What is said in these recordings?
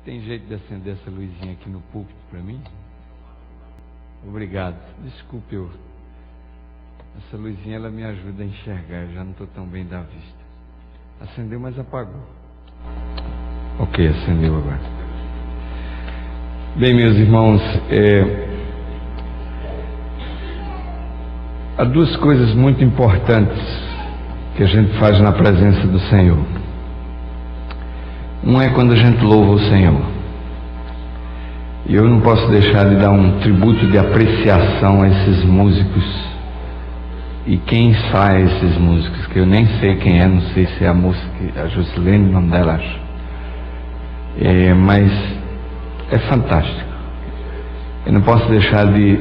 Tem jeito de acender essa luzinha aqui no púlpito para mim? Obrigado. Desculpe, essa luzinha ela me ajuda a enxergar. Eu já não estou tão bem da vista. Acendeu, mas apagou. Ok, acendeu agora. Bem, meus irmãos, há duas coisas muito importantes que a gente faz na presença do Senhor. Um é quando a gente louva o Senhor. E eu não posso deixar de dar um tributo de apreciação a esses músicos. E quem sai esses músicos, que eu nem sei quem é, não sei se é a moça, a Jocelene, o nome dela, acho. Mas é fantástico. Eu não posso deixar de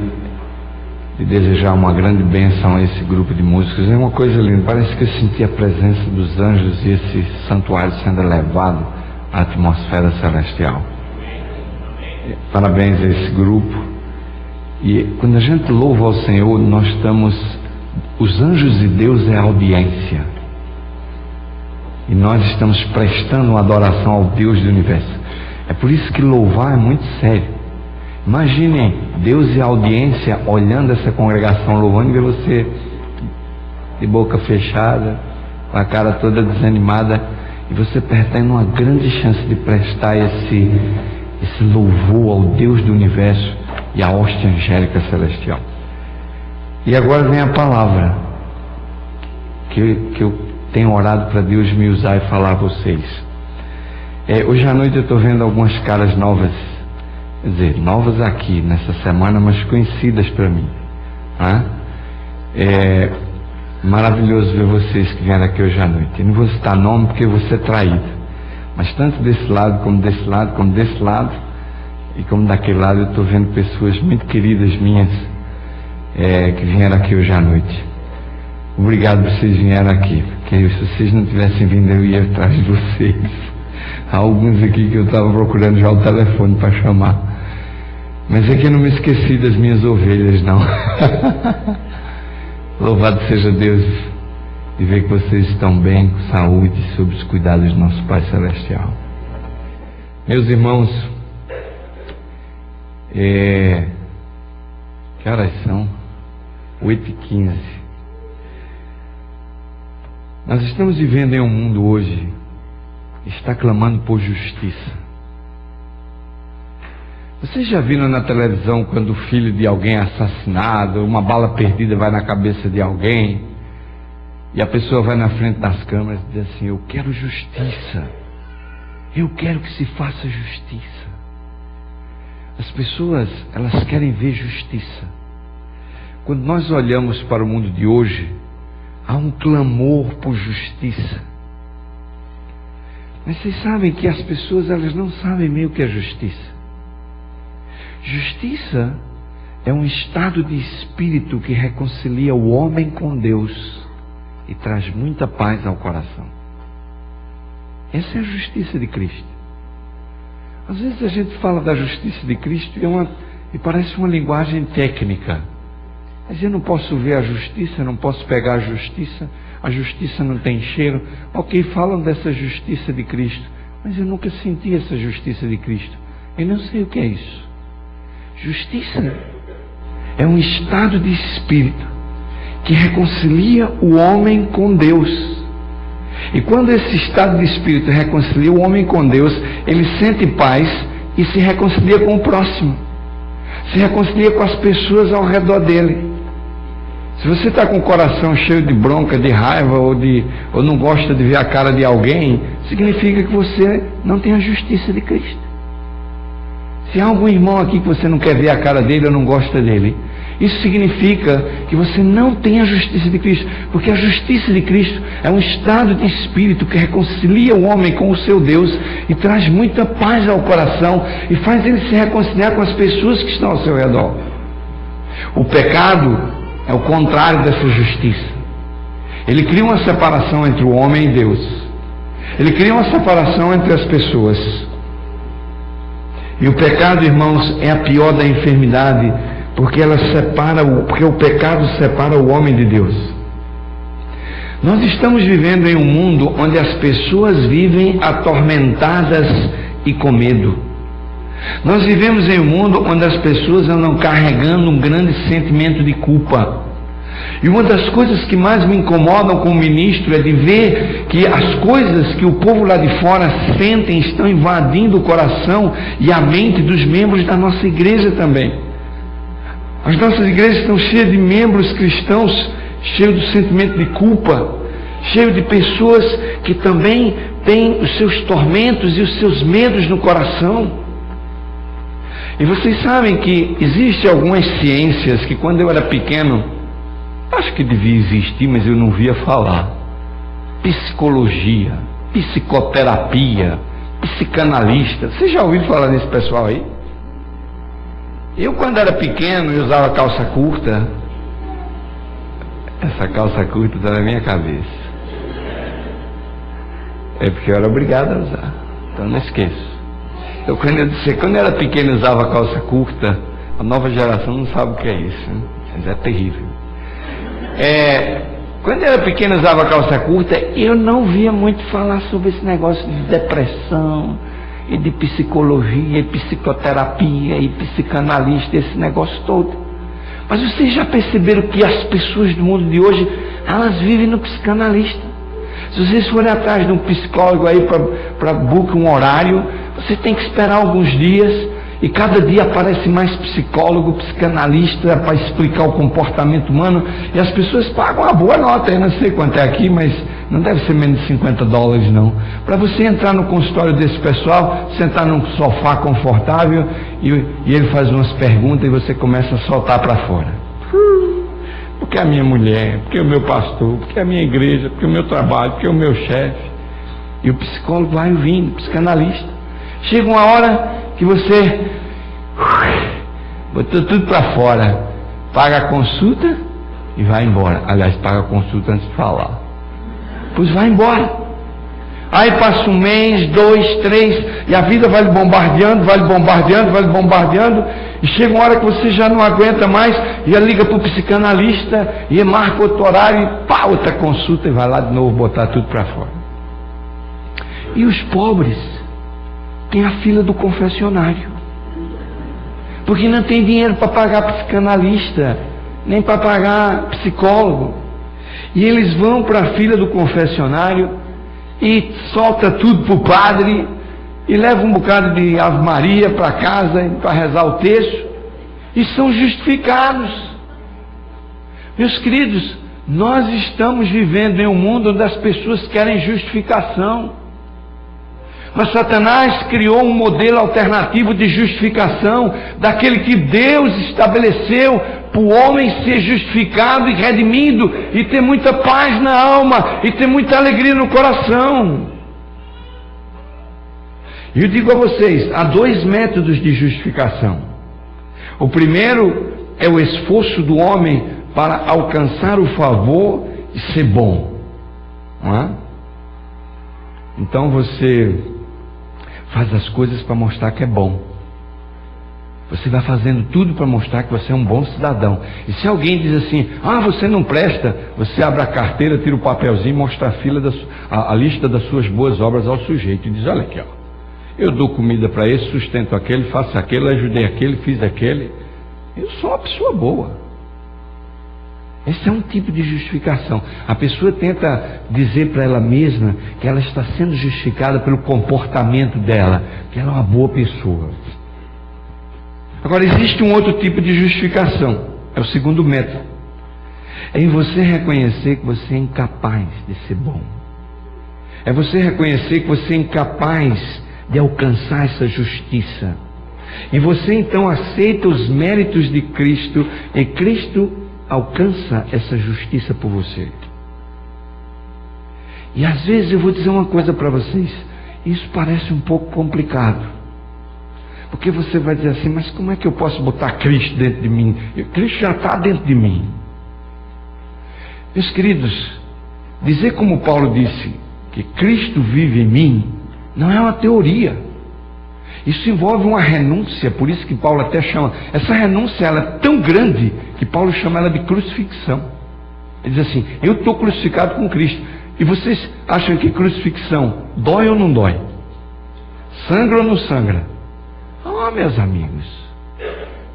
desejar uma grande bênção a esse grupo de músicos. É uma coisa linda, parece que eu senti a presença dos anjos e esse santuário sendo elevado à atmosfera celestial. Parabéns a esse grupo. E quando a gente louva ao Senhor, nós estamos... Os anjos de Deus é a audiência. E nós estamos prestando uma adoração ao Deus do universo. É por isso que louvar é muito sério. Imaginem Deus e a audiência olhando essa congregação louvando, e ver você de boca fechada, com a cara toda desanimada, e você perdendo uma grande chance de prestar esse louvor ao Deus do universo e à hóstia angélica celestial. E agora vem a palavra que eu tenho orado para Deus me usar e falar a vocês. Hoje à noite eu estou vendo algumas caras novas, quer dizer, novas aqui nessa semana, mas conhecidas para mim. É maravilhoso ver vocês que vieram aqui hoje à noite. Eu não vou citar nome porque eu vou ser traído, mas tanto desse lado, como desse lado, como desse lado e como daquele lado, eu estou vendo pessoas muito queridas minhas que vieram aqui hoje à noite. Obrigado por vocês vieram aqui, porque se vocês não tivessem vindo eu ia atrás de vocês. Há alguns aqui que eu estava procurando já o telefone para chamar, mas é que eu não me esqueci das minhas ovelhas, não. Louvado seja Deus de ver que vocês estão bem, com saúde, sob os cuidados do nosso Pai Celestial. Meus irmãos, que horas são? 8h15. Nós estamos vivendo em um mundo hoje que está clamando por justiça. Vocês já viram na televisão quando o filho de alguém é assassinado, uma bala perdida vai na cabeça de alguém, e a pessoa vai na frente das câmeras e diz assim: eu quero justiça, eu quero que se faça justiça. As pessoas, elas querem ver justiça. Quando nós olhamos para o mundo de hoje, há um clamor por justiça. Mas vocês sabem que as pessoas, elas não sabem meio o que é justiça. Justiça é um estado de espírito que reconcilia o homem com Deus e traz muita paz ao coração. Essa é a justiça de Cristo. Às vezes a gente fala da justiça de Cristo e parece uma linguagem técnica. Mas eu não posso ver a justiça, eu não posso pegar a justiça não tem cheiro. Ok, falam dessa justiça de Cristo, mas eu nunca senti essa justiça de Cristo. Eu não sei o que é isso. Justiça é um estado de espírito que reconcilia o homem com Deus. E quando esse estado de espírito reconcilia o homem com Deus, ele sente paz e se reconcilia com o próximo, se reconcilia com as pessoas ao redor dele. Se você está com o coração cheio de bronca, de raiva ou não gosta de ver a cara de alguém, significa que você não tem a justiça de Cristo. Se há algum irmão aqui que você não quer ver a cara dele ou não gosta dele, isso significa que você não tem a justiça de Cristo, porque a justiça de Cristo é um estado de espírito que reconcilia o homem com o seu Deus e traz muita paz ao coração e faz ele se reconciliar com as pessoas que estão ao seu redor. O pecado é o contrário dessa justiça. Ele cria uma separação entre o homem e Deus. Ele cria uma separação entre as pessoas. E o pecado, irmãos, é a pior da enfermidade, porque o pecado separa o homem de Deus. Nós estamos vivendo em um mundo onde as pessoas vivem atormentadas e com medo. Nós vivemos em um mundo onde as pessoas andam carregando um grande sentimento de culpa. E uma das coisas que mais me incomodam como ministro é de ver que as coisas que o povo lá de fora sentem estão invadindo o coração e a mente dos membros da nossa igreja também. As nossas igrejas estão cheias de membros cristãos, cheios do sentimento de culpa, cheios de pessoas que também têm os seus tormentos e os seus medos no coração. E vocês sabem que existem algumas ciências que quando eu era pequeno, acho que devia existir, mas eu não via falar. Psicologia, psicoterapia, psicanalista. Você já ouviu falar desse pessoal aí? Eu quando era pequeno, eu usava calça curta. Essa calça curta está na minha cabeça. É porque eu era obrigado a usar. Então não esqueço. Então quando eu era pequeno e usava calça curta, a nova geração não sabe o que é isso, né? Mas é terrível. Quando eu era pequeno e usava calça curta, eu não via muito falar sobre esse negócio de depressão, e de psicologia, e psicoterapia, e psicanalista, esse negócio todo. Mas vocês já perceberam que as pessoas do mundo de hoje, elas vivem no psicanalista. Se vocês forem atrás de um psicólogo aí para book um horário, você tem que esperar alguns dias, e cada dia aparece mais psicólogo, psicanalista para explicar o comportamento humano, e as pessoas pagam uma boa nota, eu não sei quanto é aqui, mas não deve ser menos de $50 não, para você entrar no consultório desse pessoal, sentar num sofá confortável, e ele faz umas perguntas e você começa a soltar para fora. Porque a minha mulher, porque o meu pastor, porque a minha igreja, porque o meu trabalho, porque o meu chefe. E o psicólogo vai vindo, psicanalista. Chega uma hora que você botou tudo para fora, paga a consulta e vai embora. Aliás, paga a consulta antes de falar. Pois vai embora. Aí passa um mês, 2, 3, e a vida vai lhe bombardeando, vai lhe bombardeando, vai lhe bombardeando, e chega uma hora que você já não aguenta mais, e liga para o psicanalista, e marca outro horário, e pá, outra consulta, e vai lá de novo botar tudo para fora. E os pobres têm a fila do confessionário, porque não tem dinheiro para pagar psicanalista, nem para pagar psicólogo, e eles vão para a fila do confessionário, e solta tudo para o padre, e leva um bocado de Ave Maria para casa, para rezar o texto, e são justificados. Meus queridos, nós estamos vivendo em um mundo onde as pessoas querem justificação, mas Satanás criou um modelo alternativo de justificação, daquele que Deus estabeleceu para o homem ser justificado e redimido, e ter muita paz na alma, e ter muita alegria no coração. E eu digo a vocês, há 2 métodos de justificação. O primeiro é o esforço do homem para alcançar o favor e ser bom, não é? Então você faz as coisas para mostrar que é bom. Você vai fazendo tudo para mostrar que você é um bom cidadão. E se alguém diz assim, você não presta, você abre a carteira, tira o papelzinho, mostra a lista das suas boas obras ao sujeito e diz, olha aqui, eu dou comida para esse, sustento aquele, faço aquele, ajudei aquele, fiz aquele. Eu sou uma pessoa boa. Esse é um tipo de justificação. A pessoa tenta dizer para ela mesma que ela está sendo justificada pelo comportamento dela, que ela é uma boa pessoa. Agora, existe um outro tipo de justificação, é o segundo método. É em você reconhecer que você é incapaz de ser bom. É você reconhecer que você é incapaz de alcançar essa justiça. E você então aceita os méritos de Cristo, e Cristo alcança essa justiça por você. E às vezes eu vou dizer uma coisa para vocês, isso parece um pouco complicado. Porque você vai dizer assim, mas como é que eu posso botar Cristo dentro de mim? Cristo já está dentro de mim. Meus queridos, dizer como Paulo disse, que Cristo vive em mim, não é uma teoria. Isso envolve uma renúncia, por isso que Paulo até chama, essa renúncia ela é tão grande, que Paulo chama ela de crucifixão. Ele diz assim, eu estou crucificado com Cristo. E vocês acham que crucifixão dói ou não dói? Sangra ou não sangra? meus amigos.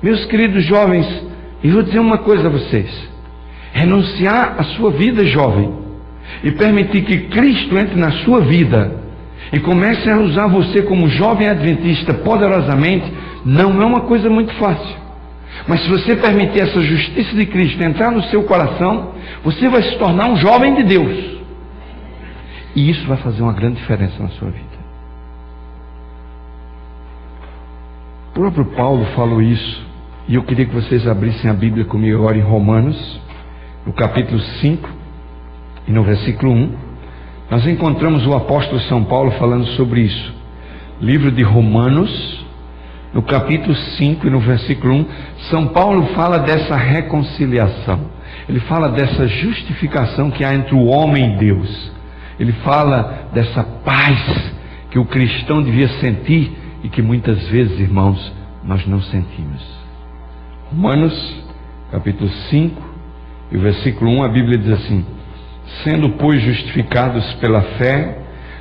Meus queridos jovens, eu vou dizer uma coisa a vocês: renunciar à sua vida jovem e permitir que Cristo entre na sua vida e comece a usar você como jovem adventista poderosamente, não é uma coisa muito fácil. Mas se você permitir essa justiça de Cristo entrar no seu coração, você vai se tornar um jovem de Deus. E isso vai fazer uma grande diferença na sua vida. O próprio Paulo falou isso, e eu queria que vocês abrissem a Bíblia comigo agora em Romanos, no capítulo 5 e no versículo 1. Nós encontramos o apóstolo São Paulo falando sobre isso. Livro de Romanos, no capítulo 5 e no versículo 1, São Paulo fala dessa reconciliação. Ele fala dessa justificação que há entre o homem e Deus. Ele fala dessa paz que o cristão devia sentir e que muitas vezes, irmãos, nós não sentimos. Romanos, capítulo 5 e o versículo 1, a Bíblia diz assim: sendo, pois, justificados pela fé,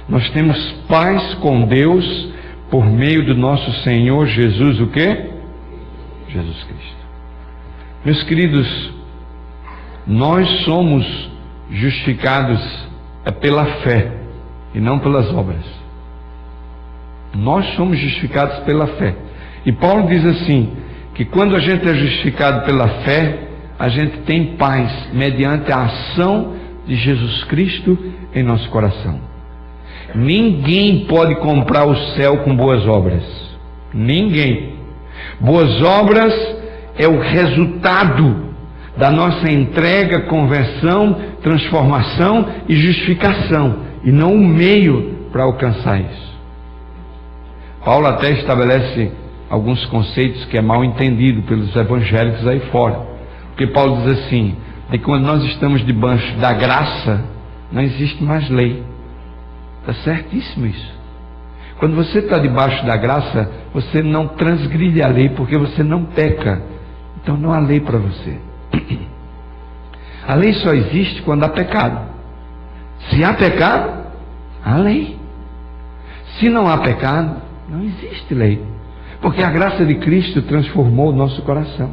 nós temos paz com Deus por meio do nosso Senhor Jesus, o quê? Jesus Cristo. Meus queridos, nós somos justificados pela fé e não pelas obras. Nós somos justificados pela fé. E Paulo diz assim, que quando a gente é justificado pela fé, a gente tem paz mediante a ação de Jesus Cristo em nosso coração. Ninguém pode comprar o céu com boas obras. Ninguém. Boas obras é o resultado da nossa entrega, conversão, transformação e justificação, e não o meio para alcançar isso. Paulo até estabelece alguns conceitos que é mal entendido pelos evangélicos aí fora, porque Paulo diz assim, de que quando nós estamos debaixo da graça, não existe mais lei. Está certíssimo isso. Quando você está debaixo da graça, você não transgride a lei, porque você não peca. Então não há lei para você. A lei só existe quando há pecado. Se há pecado, há lei. Se não há pecado, não existe lei. Porque a graça de Cristo transformou o nosso coração.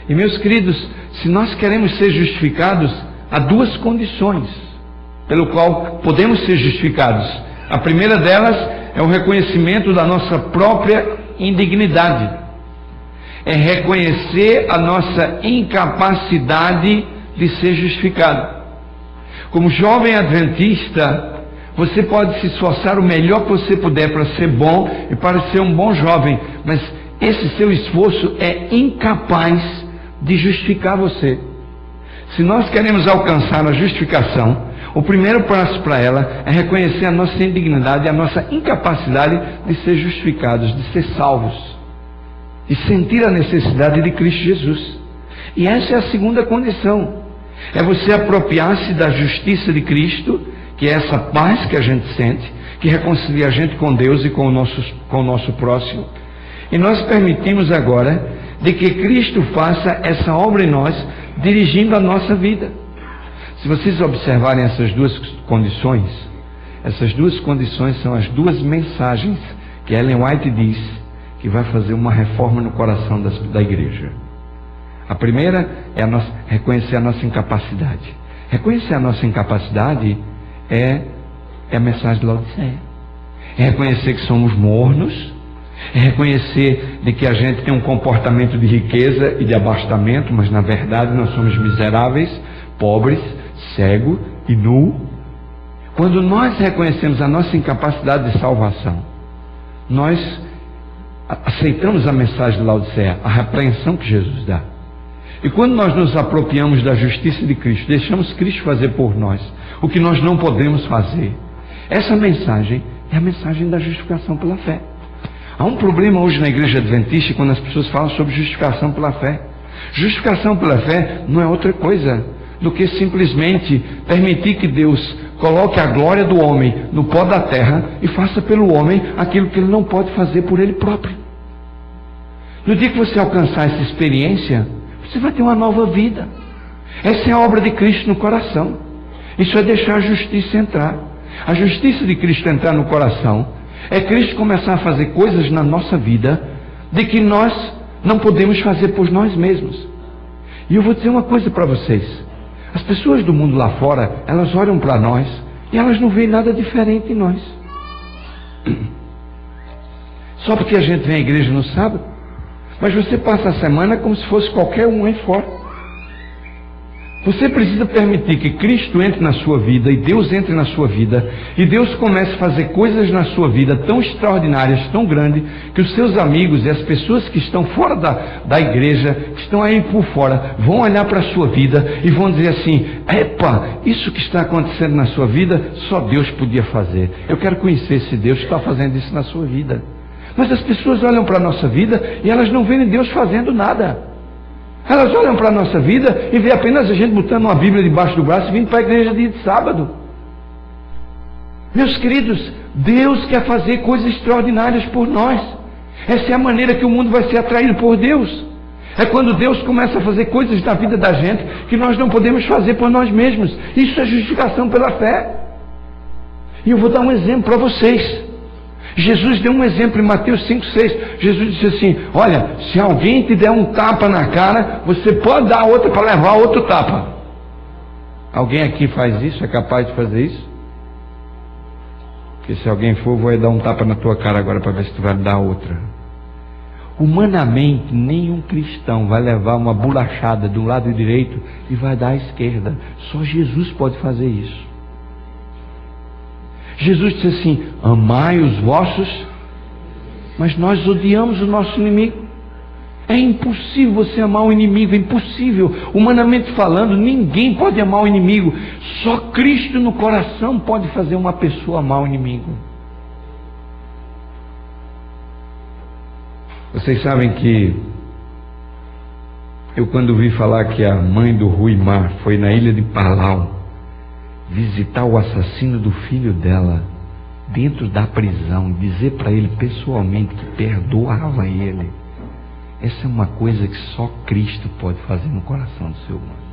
E meus queridos, se nós queremos ser justificados, há duas condições pelo qual podemos ser justificados. A primeira delas é o reconhecimento da nossa própria indignidade. É reconhecer a nossa incapacidade de ser justificado. Como jovem adventista, você pode se esforçar o melhor que você puder para ser bom e para ser um bom jovem, mas esse seu esforço é incapaz de justificar você. Se nós queremos alcançar a justificação, o primeiro passo para ela é reconhecer a nossa indignidade e a nossa incapacidade de ser justificados, de ser salvos, e sentir a necessidade de Cristo Jesus. E essa é a segunda condição, é você apropriar-se da justiça de Cristo, que é essa paz que a gente sente, que reconcilia a gente com Deus e com o nosso próximo. E nós permitimos agora de que Cristo faça essa obra em nós, dirigindo a nossa vida. Se vocês observarem essas duas condições são as duas mensagens que Ellen White diz que vai fazer uma reforma no coração da igreja. A primeira é reconhecer a nossa incapacidade. Reconhecer a nossa incapacidade é a mensagem de Laodiceia. É reconhecer que somos mornos, é reconhecer de que a gente tem um comportamento de riqueza e de abastamento, mas na verdade nós somos miseráveis, pobres, cego e nu. Quando nós reconhecemos a nossa incapacidade de salvação, nós aceitamos a mensagem de Laodiceia, a repreensão que Jesus dá. E quando nós nos apropriamos da justiça de Cristo, deixamos Cristo fazer por nós o que nós não podemos fazer, essa mensagem é a mensagem da justificação pela fé. Há um problema hoje na igreja adventista quando as pessoas falam sobre justificação pela fé. Justificação pela fé não é outra coisa do que simplesmente permitir que Deus coloque a glória do homem no pó da terra e faça pelo homem aquilo que ele não pode fazer por ele próprio. No dia que você alcançar essa experiência, você vai ter uma nova vida. Essa é a obra de Cristo no coração. Isso é deixar a justiça entrar. A justiça de Cristo entrar no coração é Cristo começar a fazer coisas na nossa vida de que nós não podemos fazer por nós mesmos. E eu vou dizer uma coisa para vocês: as pessoas do mundo lá fora, elas olham para nós e elas não veem nada diferente em nós. Só porque a gente vem à igreja no sábado, mas você passa a semana como se fosse qualquer um aí fora. Você precisa permitir que Cristo entre na sua vida, e Deus entre na sua vida, e Deus comece a fazer coisas na sua vida tão extraordinárias, tão grandes, que os seus amigos e as pessoas que estão fora da igreja, que estão aí por fora, vão olhar para a sua vida e vão dizer assim: epa, isso que está acontecendo na sua vida, só Deus podia fazer. Eu quero conhecer esse Deus que está fazendo isso na sua vida. Mas as pessoas olham para a nossa vida e elas não veem Deus fazendo nada. Elas olham para a nossa vida e vê apenas a gente botando uma Bíblia debaixo do braço e vindo para a igreja dia de sábado. Meus queridos, Deus quer fazer coisas extraordinárias por nós. Essa é a maneira que o mundo vai ser atraído por Deus. É quando Deus começa a fazer coisas na vida da gente que nós não podemos fazer por nós mesmos. Isso é justificação pela fé. E eu vou dar um exemplo para vocês. Jesus deu um exemplo em Mateus 5,6. Jesus disse assim: olha, se alguém te der um tapa na cara, você pode dar outra para levar outro tapa. Alguém aqui faz isso? É capaz de fazer isso? Porque se alguém for, eu vou dar um tapa na tua cara agora para ver se tu vai dar outra. Humanamente, nenhum cristão vai levar uma bolachada do lado direito e vai dar à esquerda. Só Jesus pode fazer isso. Jesus disse assim: amai os vossos, mas nós odiamos o nosso inimigo. É impossível você amar o inimigo, é impossível. Humanamente falando, ninguém pode amar o inimigo. Só Cristo no coração pode fazer uma pessoa amar o inimigo. Vocês sabem que eu, quando vi falar que a mãe do Rui Mar foi na ilha de Palau visitar o assassino do filho dela dentro da prisão, dizer para ele pessoalmente que perdoava ele, essa é uma coisa que só Cristo pode fazer no coração do ser humano.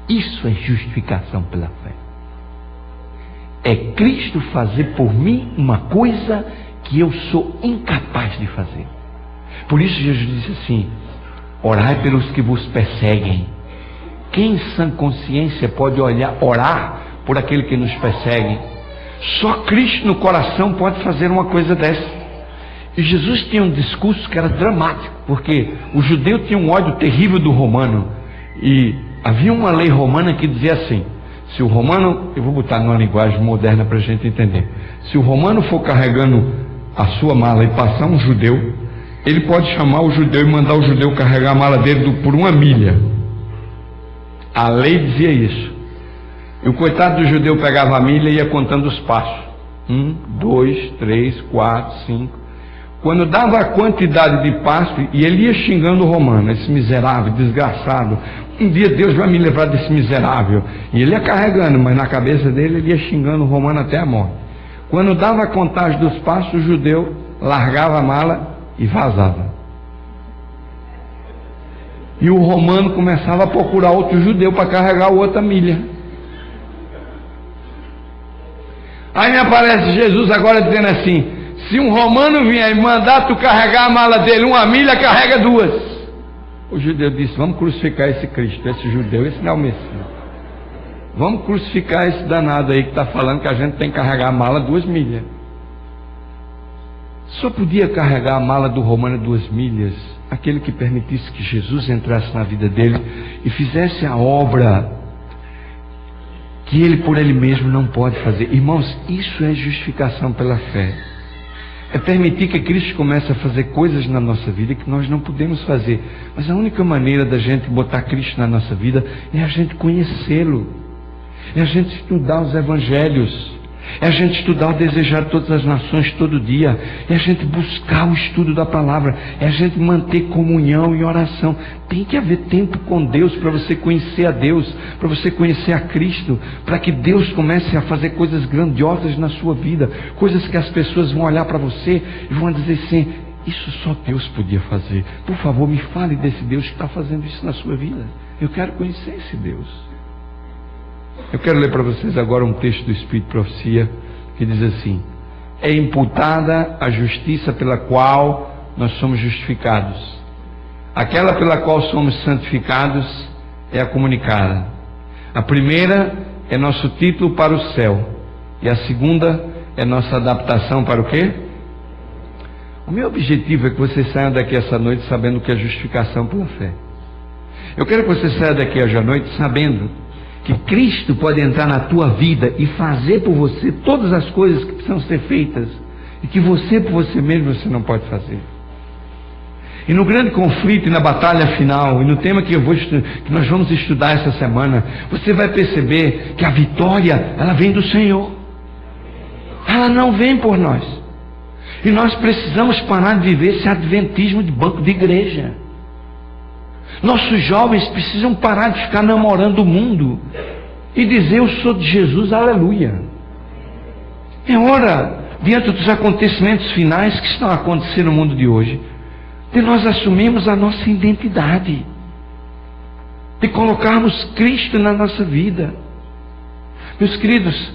Isso é justificação pela fé. É Cristo fazer por mim uma coisa que eu sou incapaz de fazer. Por isso Jesus disse assim: orai pelos que vos perseguem. Quem em sã consciência pode orar por aquele que nos persegue? Só Cristo no coração pode fazer uma coisa dessa. E Jesus tinha um discurso que era dramático, porque o judeu tinha um ódio terrível do romano, e havia uma lei romana que dizia assim: se o romano, eu vou botar numa linguagem moderna para a gente entender, se o romano for carregando a sua mala e passar um judeu, ele pode chamar o judeu e mandar o judeu carregar a mala dele por 1 milha. A lei dizia isso. E o coitado do judeu pegava a milha e ia contando os passos: 1, 2, 3, 4, 5. Quando dava a quantidade de passos, e ele ia xingando o romano: esse miserável, desgraçado, um dia Deus vai me livrar desse miserável. E ele ia carregando, mas na cabeça dele ele ia xingando o romano até a morte. Quando dava a contagem dos passos, o judeu largava a mala e vazava. E o romano começava a procurar outro judeu para carregar outra milha. Aí me aparece Jesus agora dizendo assim: se um romano vier e mandar tu carregar a mala dele 1 milha, carrega 2. O judeu disse: vamos crucificar esse Cristo, esse judeu, esse não é o Messias. Vamos crucificar esse danado aí que está falando que a gente tem que carregar a mala 2 milhas. Só podia carregar a mala do romano 2 milhas aquele que permitisse que Jesus entrasse na vida dele e fizesse a obra que ele por ele mesmo não pode fazer. Irmãos, isso é justificação pela fé. É permitir que Cristo comece a fazer coisas na nossa vida que nós não podemos fazer. Mas a única maneira da gente botar Cristo na nossa vida é a gente conhecê-lo, é a gente estudar os evangelhos, é a gente estudar o desejar de todas as nações todo dia, é a gente buscar o estudo da palavra, é a gente manter comunhão e oração. Tem que haver tempo com Deus para você conhecer a Deus, para você conhecer a Cristo, para que Deus comece a fazer coisas grandiosas na sua vida, coisas que as pessoas vão olhar para você e vão dizer assim: isso só Deus podia fazer. Por favor, me fale desse Deus que está fazendo isso na sua vida. Eu quero conhecer esse Deus. Eu quero ler para vocês agora um texto do Espírito de Profecia que diz assim: é imputada a justiça pela qual nós somos justificados. Aquela pela qual somos santificados é a comunicada. A primeira é nosso título para o céu, e a segunda é nossa adaptação para o quê? O meu objetivo é que você saia daqui essa noite sabendo o que é justificação pela fé. Eu quero que você saia daqui hoje à noite sabendo que Cristo pode entrar na tua vida e fazer por você todas as coisas que precisam ser feitas e que você por você mesmo você não pode fazer. E no grande conflito e na batalha final, e no tema que que nós vamos estudar essa semana, você vai perceber que a vitória, ela vem do Senhor. Ela não vem por nós. E nós precisamos parar de viver esse adventismo de banco de igreja. Nossos jovens precisam parar de ficar namorando o mundo e dizer: eu sou de Jesus, aleluia. É hora, diante dos acontecimentos finais que estão acontecendo no mundo de hoje, de nós assumirmos a nossa identidade, de colocarmos Cristo na nossa vida. Meus queridos,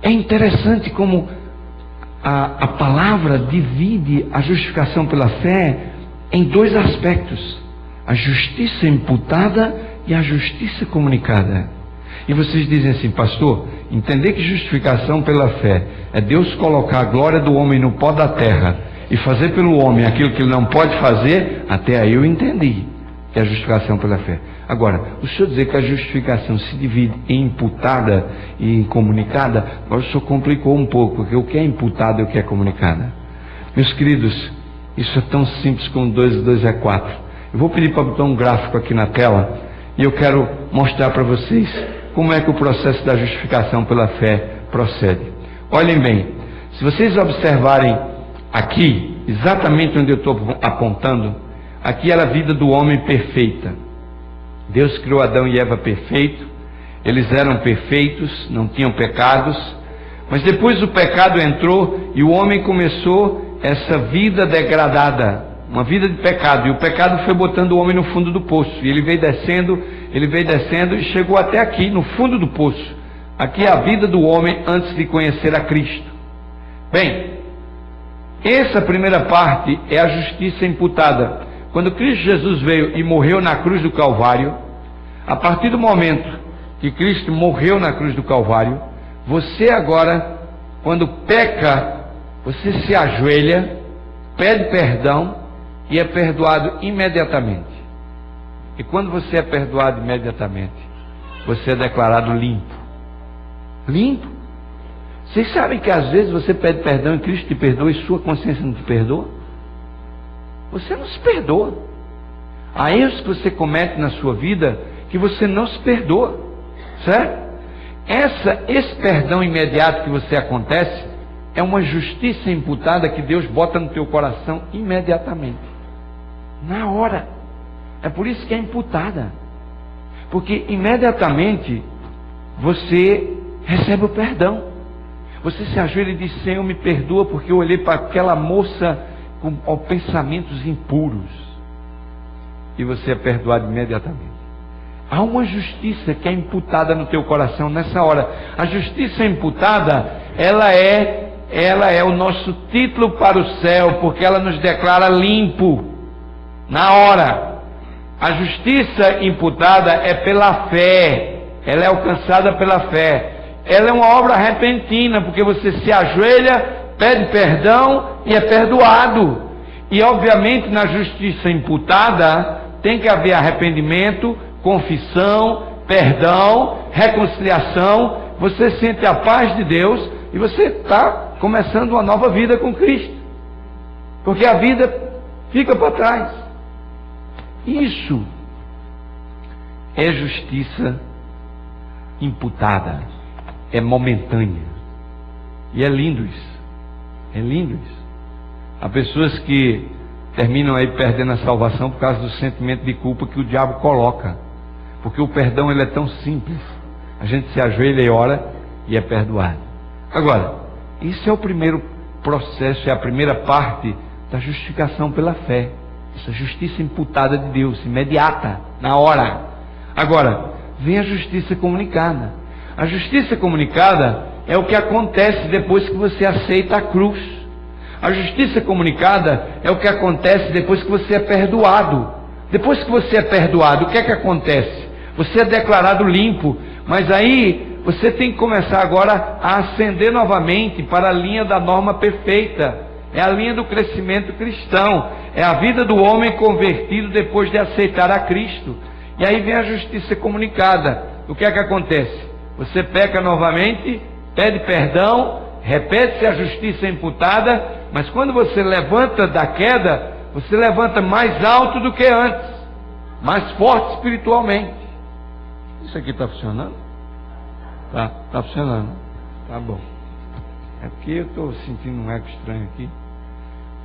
é interessante como a palavra divide a justificação pela fé em dois aspectos: a justiça imputada e a justiça comunicada. E vocês dizem assim: pastor, entender que justificação pela fé é Deus colocar a glória do homem no pó da terra e fazer pelo homem aquilo que ele não pode fazer, até aí eu entendi que é a justificação pela fé. Agora, o senhor dizer que a justificação se divide em imputada e em comunicada, agora o senhor complicou um pouco, porque o que é imputada e o que é comunicada? Meus queridos, isso é tão simples como 2 e 2 é 4. Eu vou pedir para botar um gráfico aqui na tela e eu quero mostrar para vocês como é que o processo da justificação pela fé procede. Olhem bem, se vocês observarem aqui, exatamente onde eu estou apontando, aqui era a vida do homem perfeita. Deus criou Adão e Eva perfeito, eles eram perfeitos, não tinham pecados, mas depois o pecado entrou e o homem começou essa vida degradada, uma vida de pecado, e o pecado foi botando o homem no fundo do poço, e ele veio descendo e chegou até aqui, no fundo do poço. Aqui é a vida do homem antes de conhecer a Cristo. Bem, essa primeira parte é a justiça imputada. Quando Cristo Jesus veio e morreu na cruz do Calvário, a partir do momento que Cristo morreu na cruz do Calvário, você agora, quando peca, você se ajoelha, pede perdão e é perdoado imediatamente. E quando você é perdoado imediatamente, você é declarado limpo. Limpo. Vocês sabem que às vezes você pede perdão e Cristo te perdoa e sua consciência não te perdoa? Você não se perdoa. Há erros que você comete na sua vida que você não se perdoa, certo? Esse perdão imediato que você acontece é uma justiça imputada que Deus bota no teu coração imediatamente, na hora. É por isso que é imputada, porque imediatamente você recebe o perdão. Você se ajoelha e diz: Senhor, me perdoa porque eu olhei para aquela moça com pensamentos impuros. E você é perdoado imediatamente. Há uma justiça que é imputada no teu coração nessa hora. A justiça imputada, ela é o nosso título para o céu, porque ela nos declara limpo na hora. A justiça imputada é pela fé. Ela é alcançada pela fé. Ela é uma obra repentina, porque você se ajoelha, pede perdão e é perdoado. E obviamente na justiça imputada tem que haver arrependimento, confissão, perdão, reconciliação. Você sente a paz de Deus e você está começando uma nova vida com Cristo, porque a vida fica para trás. Isso é justiça imputada. É momentânea. E é lindo isso. É lindo isso. Há pessoas que terminam aí perdendo a salvação por causa do sentimento de culpa que o diabo coloca. Porque o perdão ele é tão simples. A gente se ajoelha e ora e é perdoado. Agora, isso é o primeiro processo, é a primeira parte da justificação pela fé. Essa justiça imputada de Deus, imediata, na hora. Agora, vem a justiça comunicada. A justiça comunicada é o que acontece depois que você aceita a cruz. A justiça comunicada é o que acontece depois que você é perdoado. Depois que você é perdoado, o que é que acontece? Você é declarado limpo, mas aí você tem que começar agora a ascender novamente para a linha da norma perfeita. É a linha do crescimento cristão. É a vida do homem convertido depois de aceitar a Cristo. E aí vem a justiça comunicada. O que é que acontece? Você peca novamente, pede perdão, repete-se a justiça imputada, mas quando você levanta da queda, você levanta mais alto do que antes, mais forte espiritualmente. Isso aqui está funcionando? Tá funcionando. Tá bom. É porque eu estou sentindo um eco estranho aqui.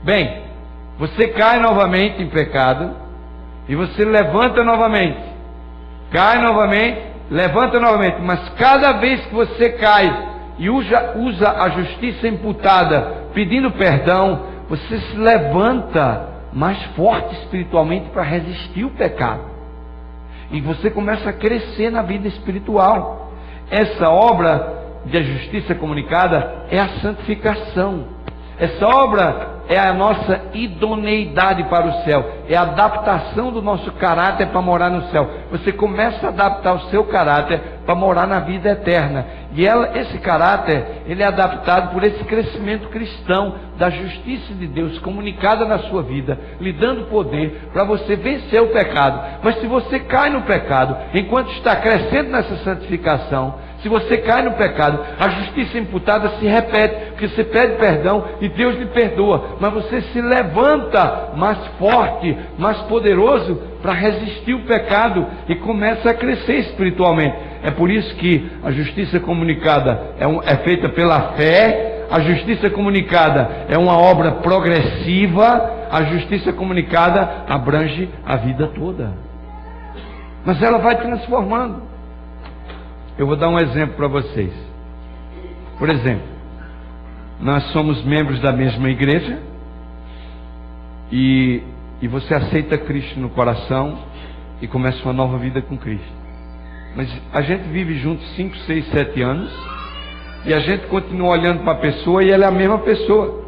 Bem, você cai novamente em pecado e você levanta novamente. Cai novamente, levanta novamente. Mas cada vez que você cai e usa a justiça imputada pedindo perdão, você se levanta mais forte espiritualmente para resistir o pecado. E você começa a crescer na vida espiritual. Essa obra de justiça comunicada é a santificação. Essa obra é a nossa idoneidade para o céu, é a adaptação do nosso caráter para morar no céu. Você começa a adaptar o seu caráter para morar na vida eterna. E esse caráter, ele é adaptado por esse crescimento cristão da justiça de Deus comunicada na sua vida, lhe dando poder para você vencer o pecado. Mas se você cai no pecado, enquanto está crescendo nessa santificação, se você cai no pecado, a justiça imputada se repete, porque você pede perdão e Deus lhe perdoa, mas você se levanta mais forte, mais poderoso para resistir o pecado e começa a crescer espiritualmente. É por isso que a justiça comunicada é feita pela fé. A justiça comunicada é uma obra progressiva. A justiça comunicada abrange a vida toda, mas ela vai transformando. Eu vou dar um exemplo para vocês. Por exemplo, nós somos membros da mesma igreja e você aceita Cristo no coração e começa uma nova vida com Cristo. Mas a gente vive junto 5, 6, 7 anos e a gente continua olhando para a pessoa e ela é a mesma pessoa.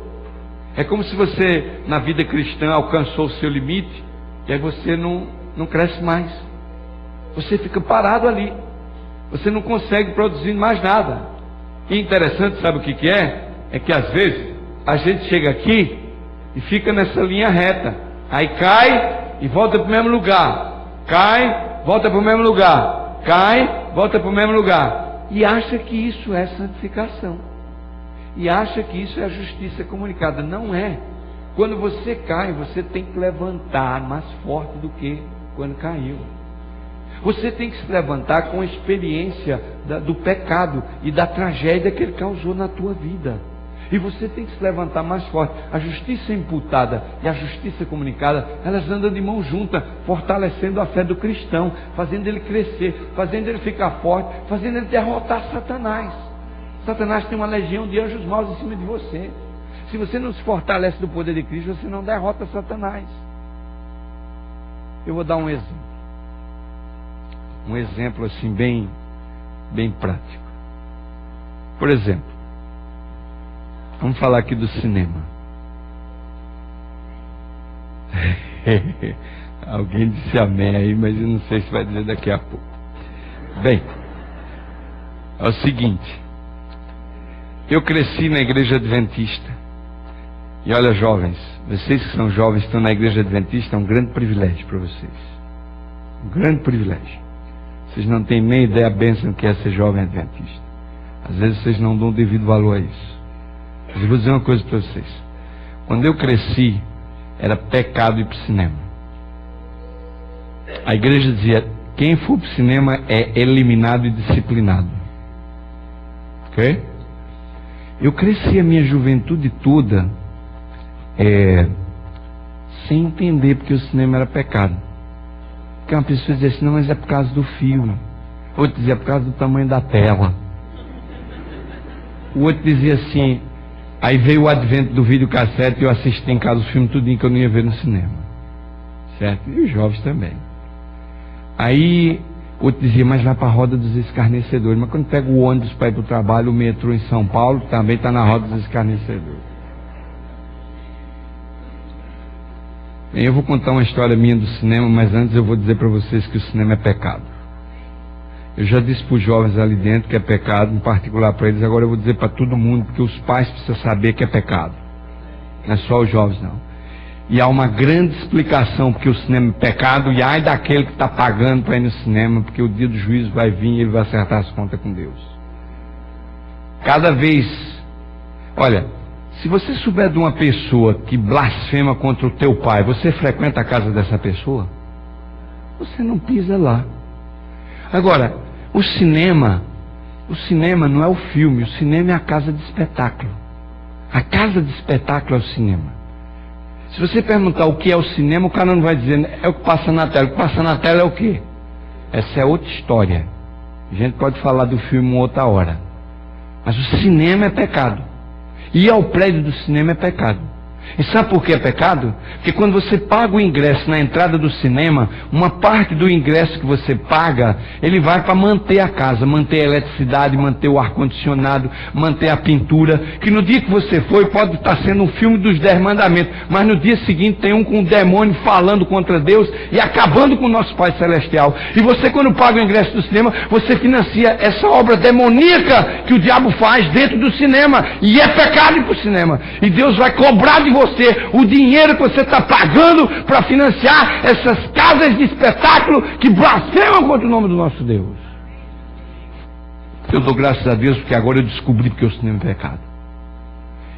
É como se você, na vida cristã, alcançou o seu limite e aí você não cresce mais. Você fica parado ali. Você não consegue produzir mais nada. E interessante, sabe o que é? É que às vezes a gente chega aqui e fica nessa linha reta. Aí cai e volta para o mesmo lugar. Cai, volta para o mesmo lugar. Cai, volta para o mesmo lugar. E acha que isso é santificação. E acha que isso é a justiça comunicada. Não é. Quando você cai, você tem que levantar mais forte do que quando caiu. Você tem que se levantar com a experiência do pecado e da tragédia que ele causou na tua vida. E você tem que se levantar mais forte. A justiça imputada e a justiça comunicada, elas andam de mão junta, fortalecendo a fé do cristão, fazendo ele crescer, fazendo ele ficar forte, fazendo ele derrotar Satanás. Satanás tem uma legião de anjos maus em cima de você. Se você não se fortalece do poder de Cristo, você não derrota Satanás. Eu vou dar um exemplo. Um exemplo assim bem prático. Por exemplo, vamos falar aqui do cinema. Alguém disse amém aí, mas eu não sei se vai dizer daqui a pouco. Bem, é o seguinte. Eu cresci na igreja adventista. E olha, jovens, vocês que são jovens, estão na igreja adventista, é um grande privilégio para vocês. Um grande privilégio. Vocês não têm nem ideia a bênção que é ser jovem adventista. Às vezes vocês não dão o devido valor a isso. Mas eu vou dizer uma coisa para vocês. Quando eu cresci, era pecado ir para o cinema. A igreja dizia, quem for para o cinema é eliminado e disciplinado. Ok? Eu cresci a minha juventude toda sem entender porque o cinema era pecado. Porque uma pessoa dizia assim, não, mas é por causa do filme. Outro dizia, por causa do tamanho da tela. O outro dizia assim, aí veio o advento do videocassete e eu assisti em casa o filme tudinho que eu não ia ver no cinema. Certo? E os jovens também. Aí, Outro dizia, mas vai para a roda dos escarnecedores. Mas quando pega o ônibus para ir para o trabalho, o metrô em São Paulo, também está na roda dos escarnecedores. Bem, eu vou contar uma história minha do cinema, mas antes eu vou dizer para vocês que o cinema é pecado. Eu já disse para os jovens ali dentro que é pecado, em particular para eles, agora eu vou dizer para todo mundo, porque os pais precisam saber que é pecado. Não é só os jovens, não. E há uma grande explicação porque o cinema é pecado, e ai daquele que está pagando para ir no cinema, porque o dia do juízo vai vir e ele vai acertar as contas com Deus. Cada vez, olha, se você souber de uma pessoa que blasfema contra o teu pai, você frequenta a casa dessa pessoa? Você não pisa lá. Agora, o cinema não é o filme, o cinema é a casa de espetáculo. A casa de espetáculo é o cinema. Se você perguntar o que é o cinema, o cara não vai dizer, é o que passa na tela. O que passa na tela é o quê? Essa é outra história. A gente pode falar do filme uma outra hora. Mas o cinema é pecado. Ir ao prédio do cinema é pecado. E sabe por que é pecado? Porque quando você paga o ingresso na entrada do cinema, uma parte do ingresso que você paga, ele vai para manter a casa, manter a eletricidade, manter o ar-condicionado, manter a pintura, que no dia que você foi pode estar sendo um filme dos 10 mandamentos, mas no dia seguinte tem um com um demônio falando contra Deus e acabando com o nosso Pai Celestial. E você, quando paga o ingresso do cinema, você financia essa obra demoníaca que o diabo faz dentro do cinema, e é pecado ir para o cinema. E Deus vai cobrar de você o dinheiro que você está pagando para financiar essas casas de espetáculo que blasfemam contra o nome do nosso Deus. Eu dou graças a Deus porque agora eu descobri que o cinema é pecado.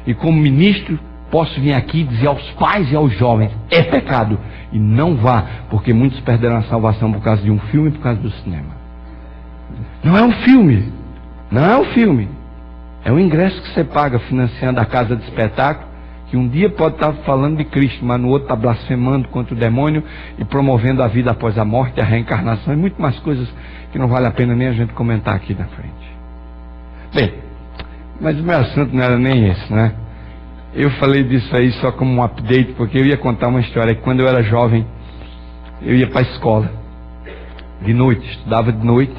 E como ministro posso vir aqui e dizer aos pais e aos jovens, é pecado. E não vá, porque muitos perderam a salvação por causa de um filme e por causa do cinema. Não é um filme, não é um filme. É o ingresso que você paga financiando a casa de espetáculo, que um dia pode estar falando de Cristo, mas no outro está blasfemando contra o demônio e promovendo a vida após a morte, a reencarnação e muito mais coisas que não vale a pena nem a gente comentar aqui na frente. Bem, mas o meu assunto não era nem esse, né? Eu falei disso aí só como um update, porque eu ia contar uma história que quando eu era jovem, eu ia para a escola, de noite, estudava de noite,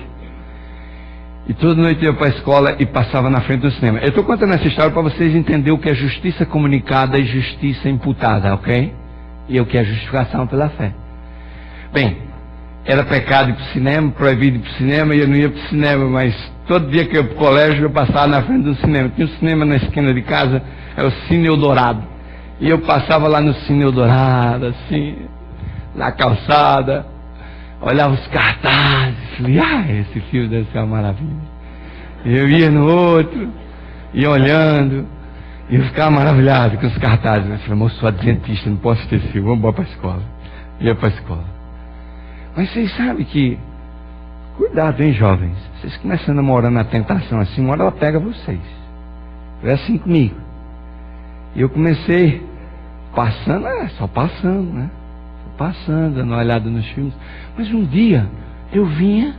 e toda noite eu ia para a escola e passava na frente do cinema. Eu estou contando essa história para vocês entenderem o que é justiça comunicada e justiça imputada, ok? E o que é justificação pela fé. Bem, era pecado ir para o cinema, proibido ir para o cinema, e eu não ia para o cinema, mas todo dia que eu ia para o colégio eu passava na frente do cinema. Tinha um cinema na esquina de casa, é o Cine Eldorado. E eu passava lá no Cine Eldorado, assim, na calçada, olhava os cartazes, falei, esse filme deve ser uma maravilha. Eu ia no outro, ia olhando, e eu ficava maravilhado com os cartazes. Eu falei, moço, sou adventista, não posso ter filme, vamos embora para a escola. Ia para a escola. Mas vocês sabem que, cuidado, hein, jovens, vocês começam a namorar na tentação assim, uma hora ela pega vocês. Foi assim comigo. E eu comecei passando, só passando, né? Passando, dando uma olhada nos filmes. Mas um dia eu vinha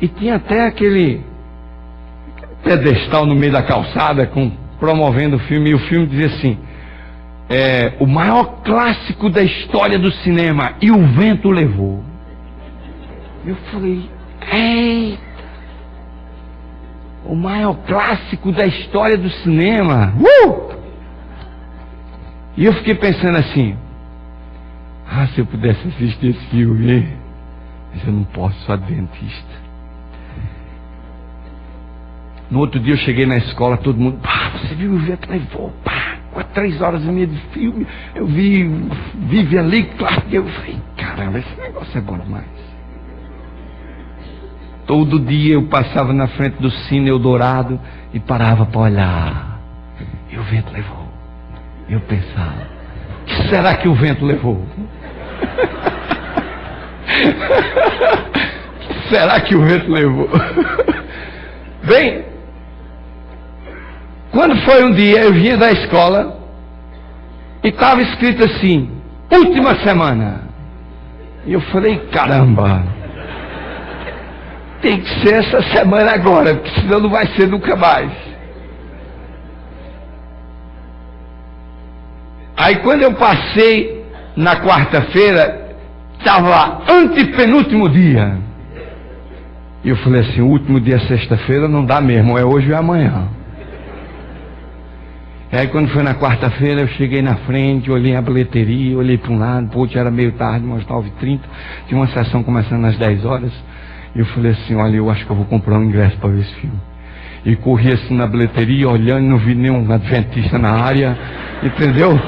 e tinha até aquele pedestal no meio da calçada promovendo o filme, e o filme dizia assim, o maior clássico da história do cinema, E o Vento Levou. Eu falei, eita, o maior clássico da história do cinema. E eu fiquei pensando assim, se eu pudesse assistir esse filme, mas eu não posso, sou adventista. No outro dia eu cheguei na escola, todo mundo, você viu o Vento Levou, 3 horas e meia de filme, eu vive ali, claro que eu falei, caramba, esse negócio é bom demais. Todo dia eu passava na frente do Cine Eldorado e parava para olhar, e o vento levou. Eu pensava, o que será que o vento levou? Será que o vento levou? Bem, quando foi um dia, eu vinha da escola e estava escrito assim, última semana. E eu falei, caramba, tem que ser essa semana agora, porque senão não vai ser nunca mais. Aí quando eu passei na quarta-feira, estava antepenúltimo dia. E eu falei assim, o último dia, sexta-feira, não dá mesmo, é hoje ou é amanhã. E aí quando foi na quarta-feira, eu cheguei na frente, olhei a bilheteria, olhei para um lado, para o outro, era meio tarde, umas 9h30, tinha uma sessão começando às 10 horas, e eu falei assim, olha, eu acho que eu vou comprar um ingresso para ver esse filme. E corri assim na bilheteria, olhando, não vi nenhum adventista na área, entendeu?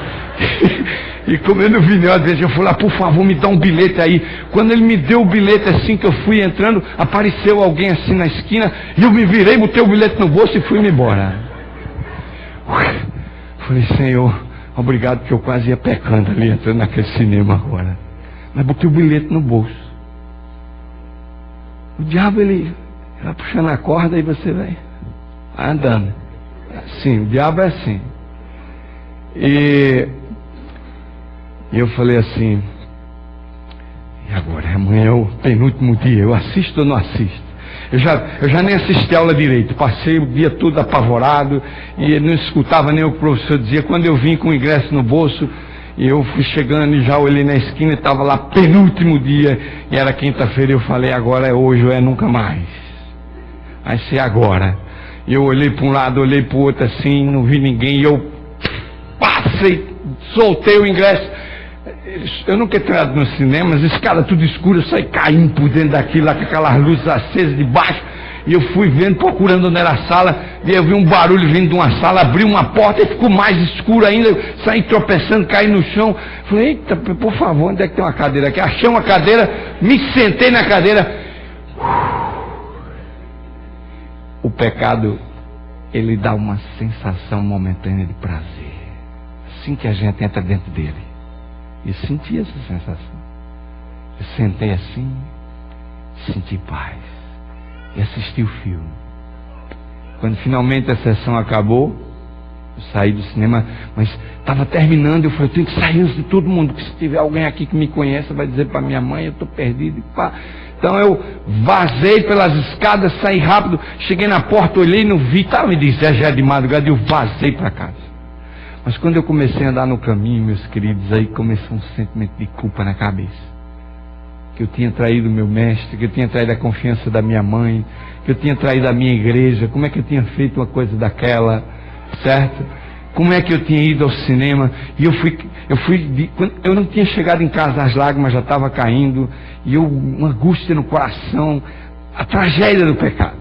E como eu não vi nenhum adventista, eu falei, por favor, me dá um bilhete aí. Quando ele me deu o bilhete, assim que eu fui entrando, apareceu alguém assim na esquina, e eu me virei, botei o bilhete no bolso e fui-me embora. Falei, Senhor, obrigado, porque eu quase ia pecando ali, entrando naquele cinema agora. Mas botei o bilhete no bolso. O diabo, ele vai puxando a corda e você vai andando. Assim, o diabo é assim. E eu falei assim, e agora? Amanhã é o penúltimo dia, eu assisto ou não assisto? Eu já nem assisti a aula direito, passei o dia todo apavorado e não escutava nem o que o professor dizia. Quando eu vim com o ingresso no bolso, e eu fui chegando e já olhei na esquina e estava lá, penúltimo dia, e era quinta-feira, eu falei, agora é hoje ou é nunca mais. Vai ser agora. E eu olhei para um lado, olhei para o outro assim, não vi ninguém, e eu passei, soltei o ingresso. Eu nunca tinha entrado no cinema, as escadas tudo escuras, eu saí caindo por dentro daquilo, lá com aquelas luzes acesas de baixo, e eu fui vendo, procurando onde era a sala, e eu vi um barulho vindo de uma sala, abri uma porta e ficou mais escuro ainda, eu saí tropeçando, caí no chão, falei, eita, por favor, onde é que tem uma cadeira aqui? Achei uma cadeira, me sentei na cadeira. O pecado, ele dá uma sensação momentânea de prazer, assim que a gente entra dentro dele. Eu senti essa sensação. Eu sentei assim, senti paz. E assisti o filme. Quando finalmente a sessão acabou, eu saí do cinema, mas estava terminando. Eu falei, eu tenho que sair antes de todo mundo, porque se tiver alguém aqui que me conheça, vai dizer para minha mãe, eu estou perdido. Então eu vazei pelas escadas, saí rápido, cheguei na porta, olhei, não vi, estava me dizendo, já é de madrugada, e eu vazei para casa. Mas quando eu comecei a andar no caminho, meus queridos, aí começou um sentimento de culpa na cabeça. Que eu tinha traído meu mestre, que eu tinha traído a confiança da minha mãe, que eu tinha traído a minha igreja, como é que eu tinha feito uma coisa daquela, certo? Como é que eu tinha ido ao cinema? E eu não tinha chegado em casa, as lágrimas já estavam caindo, e uma angústia no coração, a tragédia do pecado.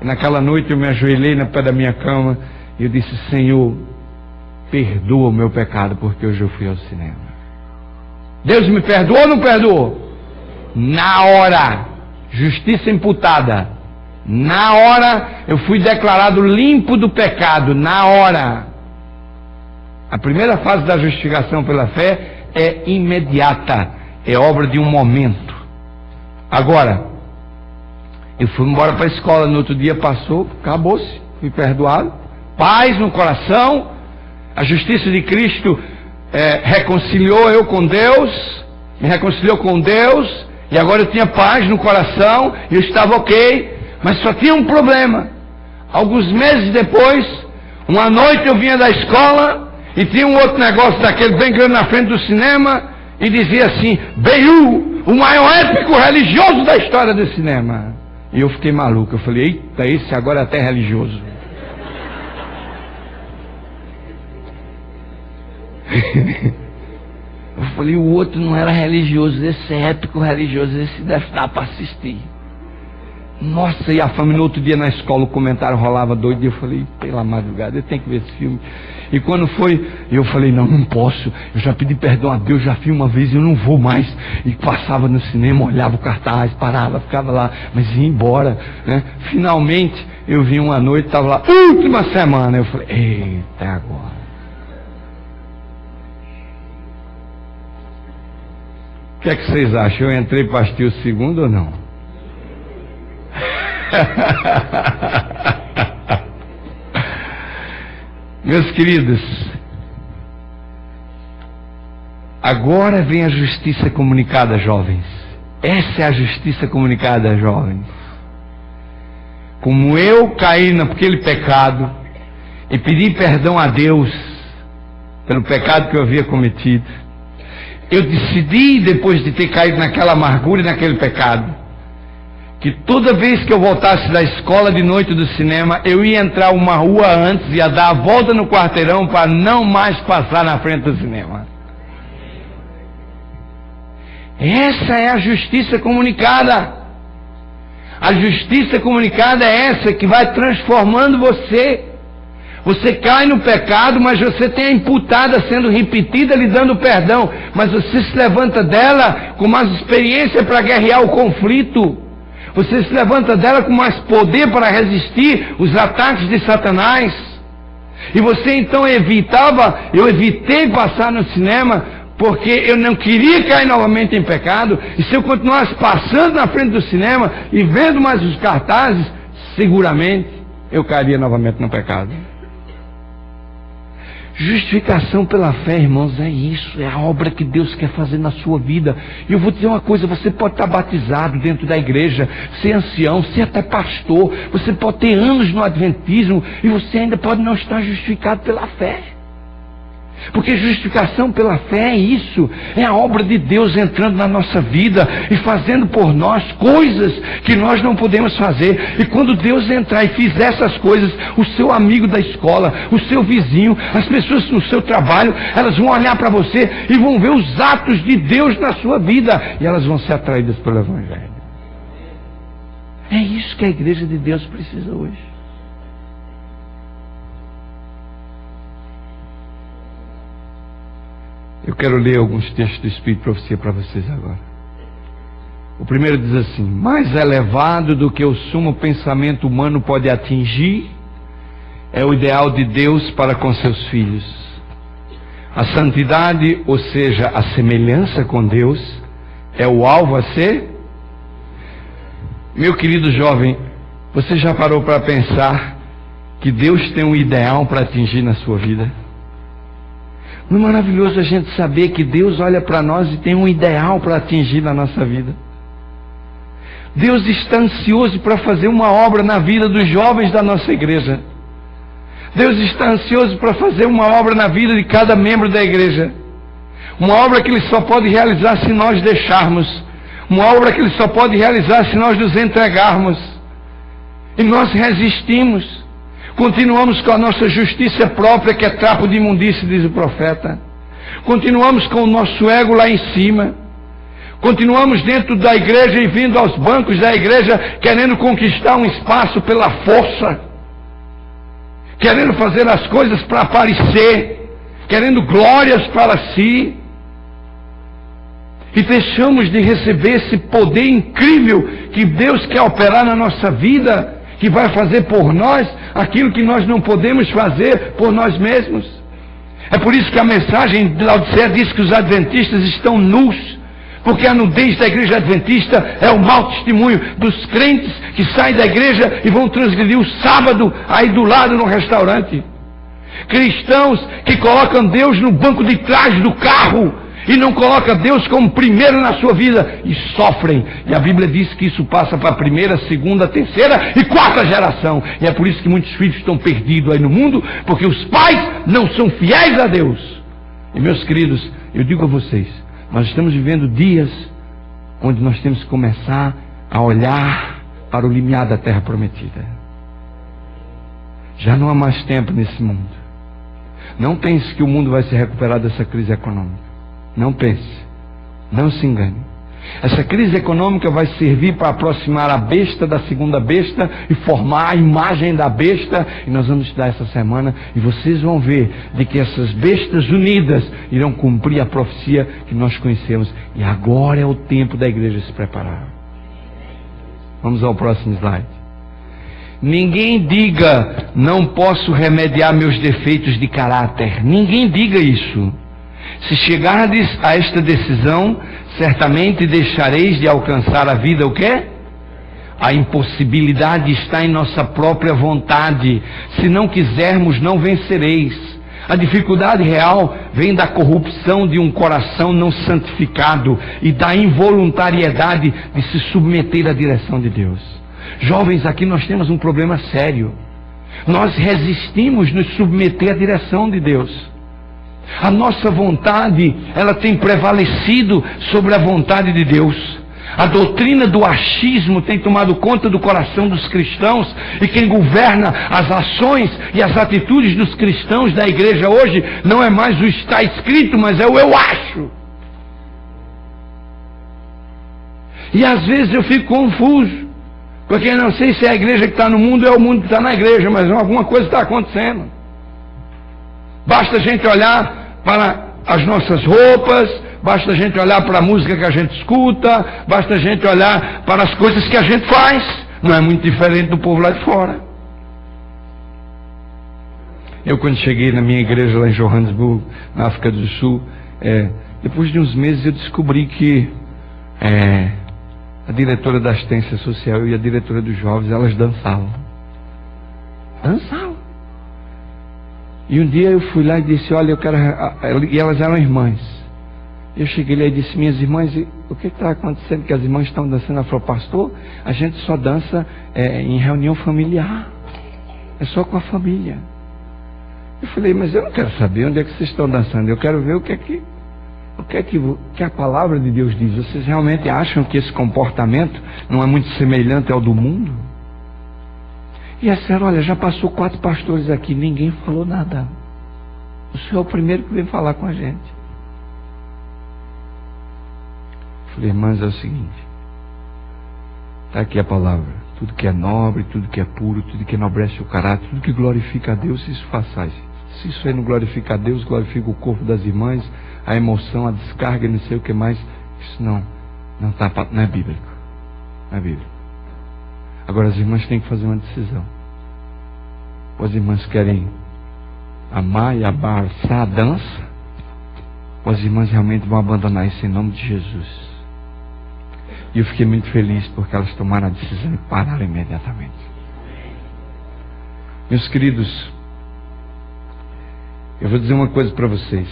E naquela noite eu me ajoelhei na pé da minha cama, e eu disse, Senhor, perdoa o meu pecado, porque hoje eu fui ao cinema. Deus me perdoou ou não perdoou? Na hora, justiça imputada. Na hora, eu fui declarado limpo do pecado. Na hora. A primeira fase da justificação pela fé é imediata. É obra de um momento. Agora, eu fui embora para a escola, no outro dia passou, acabou-se, fui perdoado. Paz no coração. A justiça de Cristo reconciliou eu com Deus, me reconciliou com Deus, e agora eu tinha paz no coração, e eu estava ok, mas só tinha um problema. Alguns meses depois, uma noite eu vinha da escola, e tinha um outro negócio daquele bem grande na frente do cinema, e dizia assim, Beiú, o maior épico religioso da história do cinema. E eu fiquei maluco, eu falei, eita, esse agora é até religioso. Eu falei, o outro não era religioso, esse é épico religioso, esse deve dar para assistir. Nossa, e a fama, no outro dia na escola o comentário rolava doido, e eu falei, pela madrugada, eu tenho que ver esse filme. E quando foi, eu falei, não posso, eu já pedi perdão a Deus, já vi uma vez, eu não vou mais. E passava no cinema, olhava o cartaz, parava, ficava lá, mas ia embora, né? Finalmente, eu vim uma noite, estava lá, última semana, eu falei, eita, agora. O que é que vocês acham? Eu entrei para assistir o segundo ou não? Meus queridos, agora vem a justiça comunicada, jovens. Essa é a justiça comunicada, jovens. Como eu caí naquele pecado e pedi perdão a Deus pelo pecado que eu havia cometido, eu decidi, depois de ter caído naquela amargura e naquele pecado, que toda vez que eu voltasse da escola de noite do cinema, eu ia entrar uma rua antes, ia dar a volta no quarteirão para não mais passar na frente do cinema. Essa é a justiça comunicada. A justiça comunicada é essa que vai transformando você. Você cai no pecado, mas você tem a imputada sendo repetida, lhe dando perdão. Mas você se levanta dela com mais experiência para guerrear o conflito. Você se levanta dela com mais poder para resistir os ataques de Satanás. E você então eu evitei passar no cinema, porque eu não queria cair novamente em pecado. E se eu continuasse passando na frente do cinema e vendo mais os cartazes, seguramente eu cairia novamente no pecado. Justificação pela fé, irmãos, é isso, é a obra que Deus quer fazer na sua vida. E eu vou dizer uma coisa, você pode estar batizado dentro da igreja, ser ancião, ser até pastor, você pode ter anos no adventismo e você ainda pode não estar justificado pela fé. Porque justificação pela fé é isso, é a obra de Deus entrando na nossa vida e fazendo por nós coisas que nós não podemos fazer. E quando Deus entrar e fizer essas coisas, o seu amigo da escola, o seu vizinho, as pessoas no seu trabalho, elas vão olhar para você e vão ver os atos de Deus na sua vida e elas vão ser atraídas pelo Evangelho. É isso que a igreja de Deus precisa hoje. Eu quero ler alguns textos do Espírito de Profecia para vocês agora. O primeiro diz assim: mais elevado do que o sumo pensamento humano pode atingir é o ideal de Deus para com seus filhos. A santidade, ou seja, a semelhança com Deus, é o alvo a ser. Meu querido jovem, você já parou para pensar que Deus tem um ideal para atingir na sua vida? Não é maravilhoso a gente saber que Deus olha para nós e tem um ideal para atingir na nossa vida? Deus está ansioso para fazer uma obra na vida dos jovens da nossa igreja. Deus está ansioso para fazer uma obra na vida de cada membro da igreja. Uma obra que Ele só pode realizar se nós deixarmos. Uma obra que Ele só pode realizar se nós nos entregarmos. E nós resistimos. Continuamos com a nossa justiça própria, que é trapo de imundície, diz o profeta. Continuamos com o nosso ego lá em cima. Continuamos dentro da igreja e vindo aos bancos da igreja, querendo conquistar um espaço pela força. Querendo fazer as coisas para aparecer. Querendo glórias para si. E deixamos de receber esse poder incrível que Deus quer operar na nossa vida, que vai fazer por nós aquilo que nós não podemos fazer por nós mesmos. É por isso que a mensagem de Laodiceia diz que os adventistas estão nus, porque a nudez da igreja adventista é o mau testemunho dos crentes que saem da igreja e vão transgredir o sábado aí do lado no restaurante. Cristãos que colocam Deus no banco de trás do carro e não coloca Deus como primeiro na sua vida, e sofrem. E a Bíblia diz que isso passa para a primeira, segunda, terceira e quarta geração. E é por isso que muitos filhos estão perdidos aí no mundo, porque os pais não são fiéis a Deus. E meus queridos, eu digo a vocês, nós estamos vivendo dias onde nós temos que começar a olhar para o limiar da terra prometida. Já não há mais tempo nesse mundo. Não pense que o mundo vai se recuperar dessa crise econômica. Não pense, não se engane. Essa crise econômica vai servir para aproximar a besta da segunda besta e formar a imagem da besta. E nós vamos estudar essa semana e vocês vão ver de que essas bestas unidas irão cumprir a profecia que nós conhecemos. E agora é o tempo da igreja se preparar. Vamos ao próximo slide. Ninguém diga: não posso remediar meus defeitos de caráter. Ninguém diga isso. Se chegardes a esta decisão, certamente deixareis de alcançar a vida o quê? A impossibilidade está em nossa própria vontade. Se não quisermos, não vencereis. A dificuldade real vem da corrupção de um coração não santificado e da involuntariedade de se submeter à direção de Deus. Jovens, aqui nós temos um problema sério. Nós resistimos nos submeter à direção de Deus. A nossa vontade, ela tem prevalecido sobre a vontade de Deus. A doutrina do achismo tem tomado conta do coração dos cristãos, e quem governa as ações e as atitudes dos cristãos da igreja hoje não é mais o está escrito, mas é o eu acho. E às vezes eu fico confuso, porque eu não sei se é a igreja que está no mundo ou é o mundo que está na igreja, mas alguma coisa está acontecendo. Basta a gente olhar para as nossas roupas, basta a gente olhar para a música que a gente escuta, basta a gente olhar para as coisas que a gente faz. Não é muito diferente do povo lá de fora. Eu, quando cheguei na minha igreja lá em Johannesburg, na África do Sul, depois de uns meses eu descobri que a diretora da assistência social e a diretora dos jovens, elas dançavam. Dançavam. E um dia eu fui lá e disse, olha, eu quero... E elas eram irmãs. Eu cheguei lá e disse, minhas irmãs, o que está acontecendo que as irmãs estão dançando? Ela falou, pastor, a gente só dança em reunião familiar. É só com a família. Eu falei, mas eu não quero saber onde é que vocês estão dançando. Eu quero ver o que é que a palavra de Deus diz. Vocês realmente acham que esse comportamento não é muito semelhante ao do mundo? E é sério, olha, já passou 4 pastores aqui, ninguém falou nada. O senhor é o primeiro que vem falar com a gente. Falei, irmãs, é o seguinte, está aqui a palavra: tudo que é nobre, tudo que é puro, tudo que enobrece o caráter, tudo que glorifica a Deus, isso façais. Se isso aí não glorifica a Deus, glorifica o corpo das irmãs, a emoção, a descarga, não sei o que mais. Isso não é bíblico. Não é bíblico. Agora as irmãs têm que fazer uma decisão. Ou as irmãs querem amar e abraçar a dança, ou as irmãs realmente vão abandonar isso em nome de Jesus. E eu fiquei muito feliz porque elas tomaram a decisão e pararam imediatamente. Meus queridos, eu vou dizer uma coisa para vocês.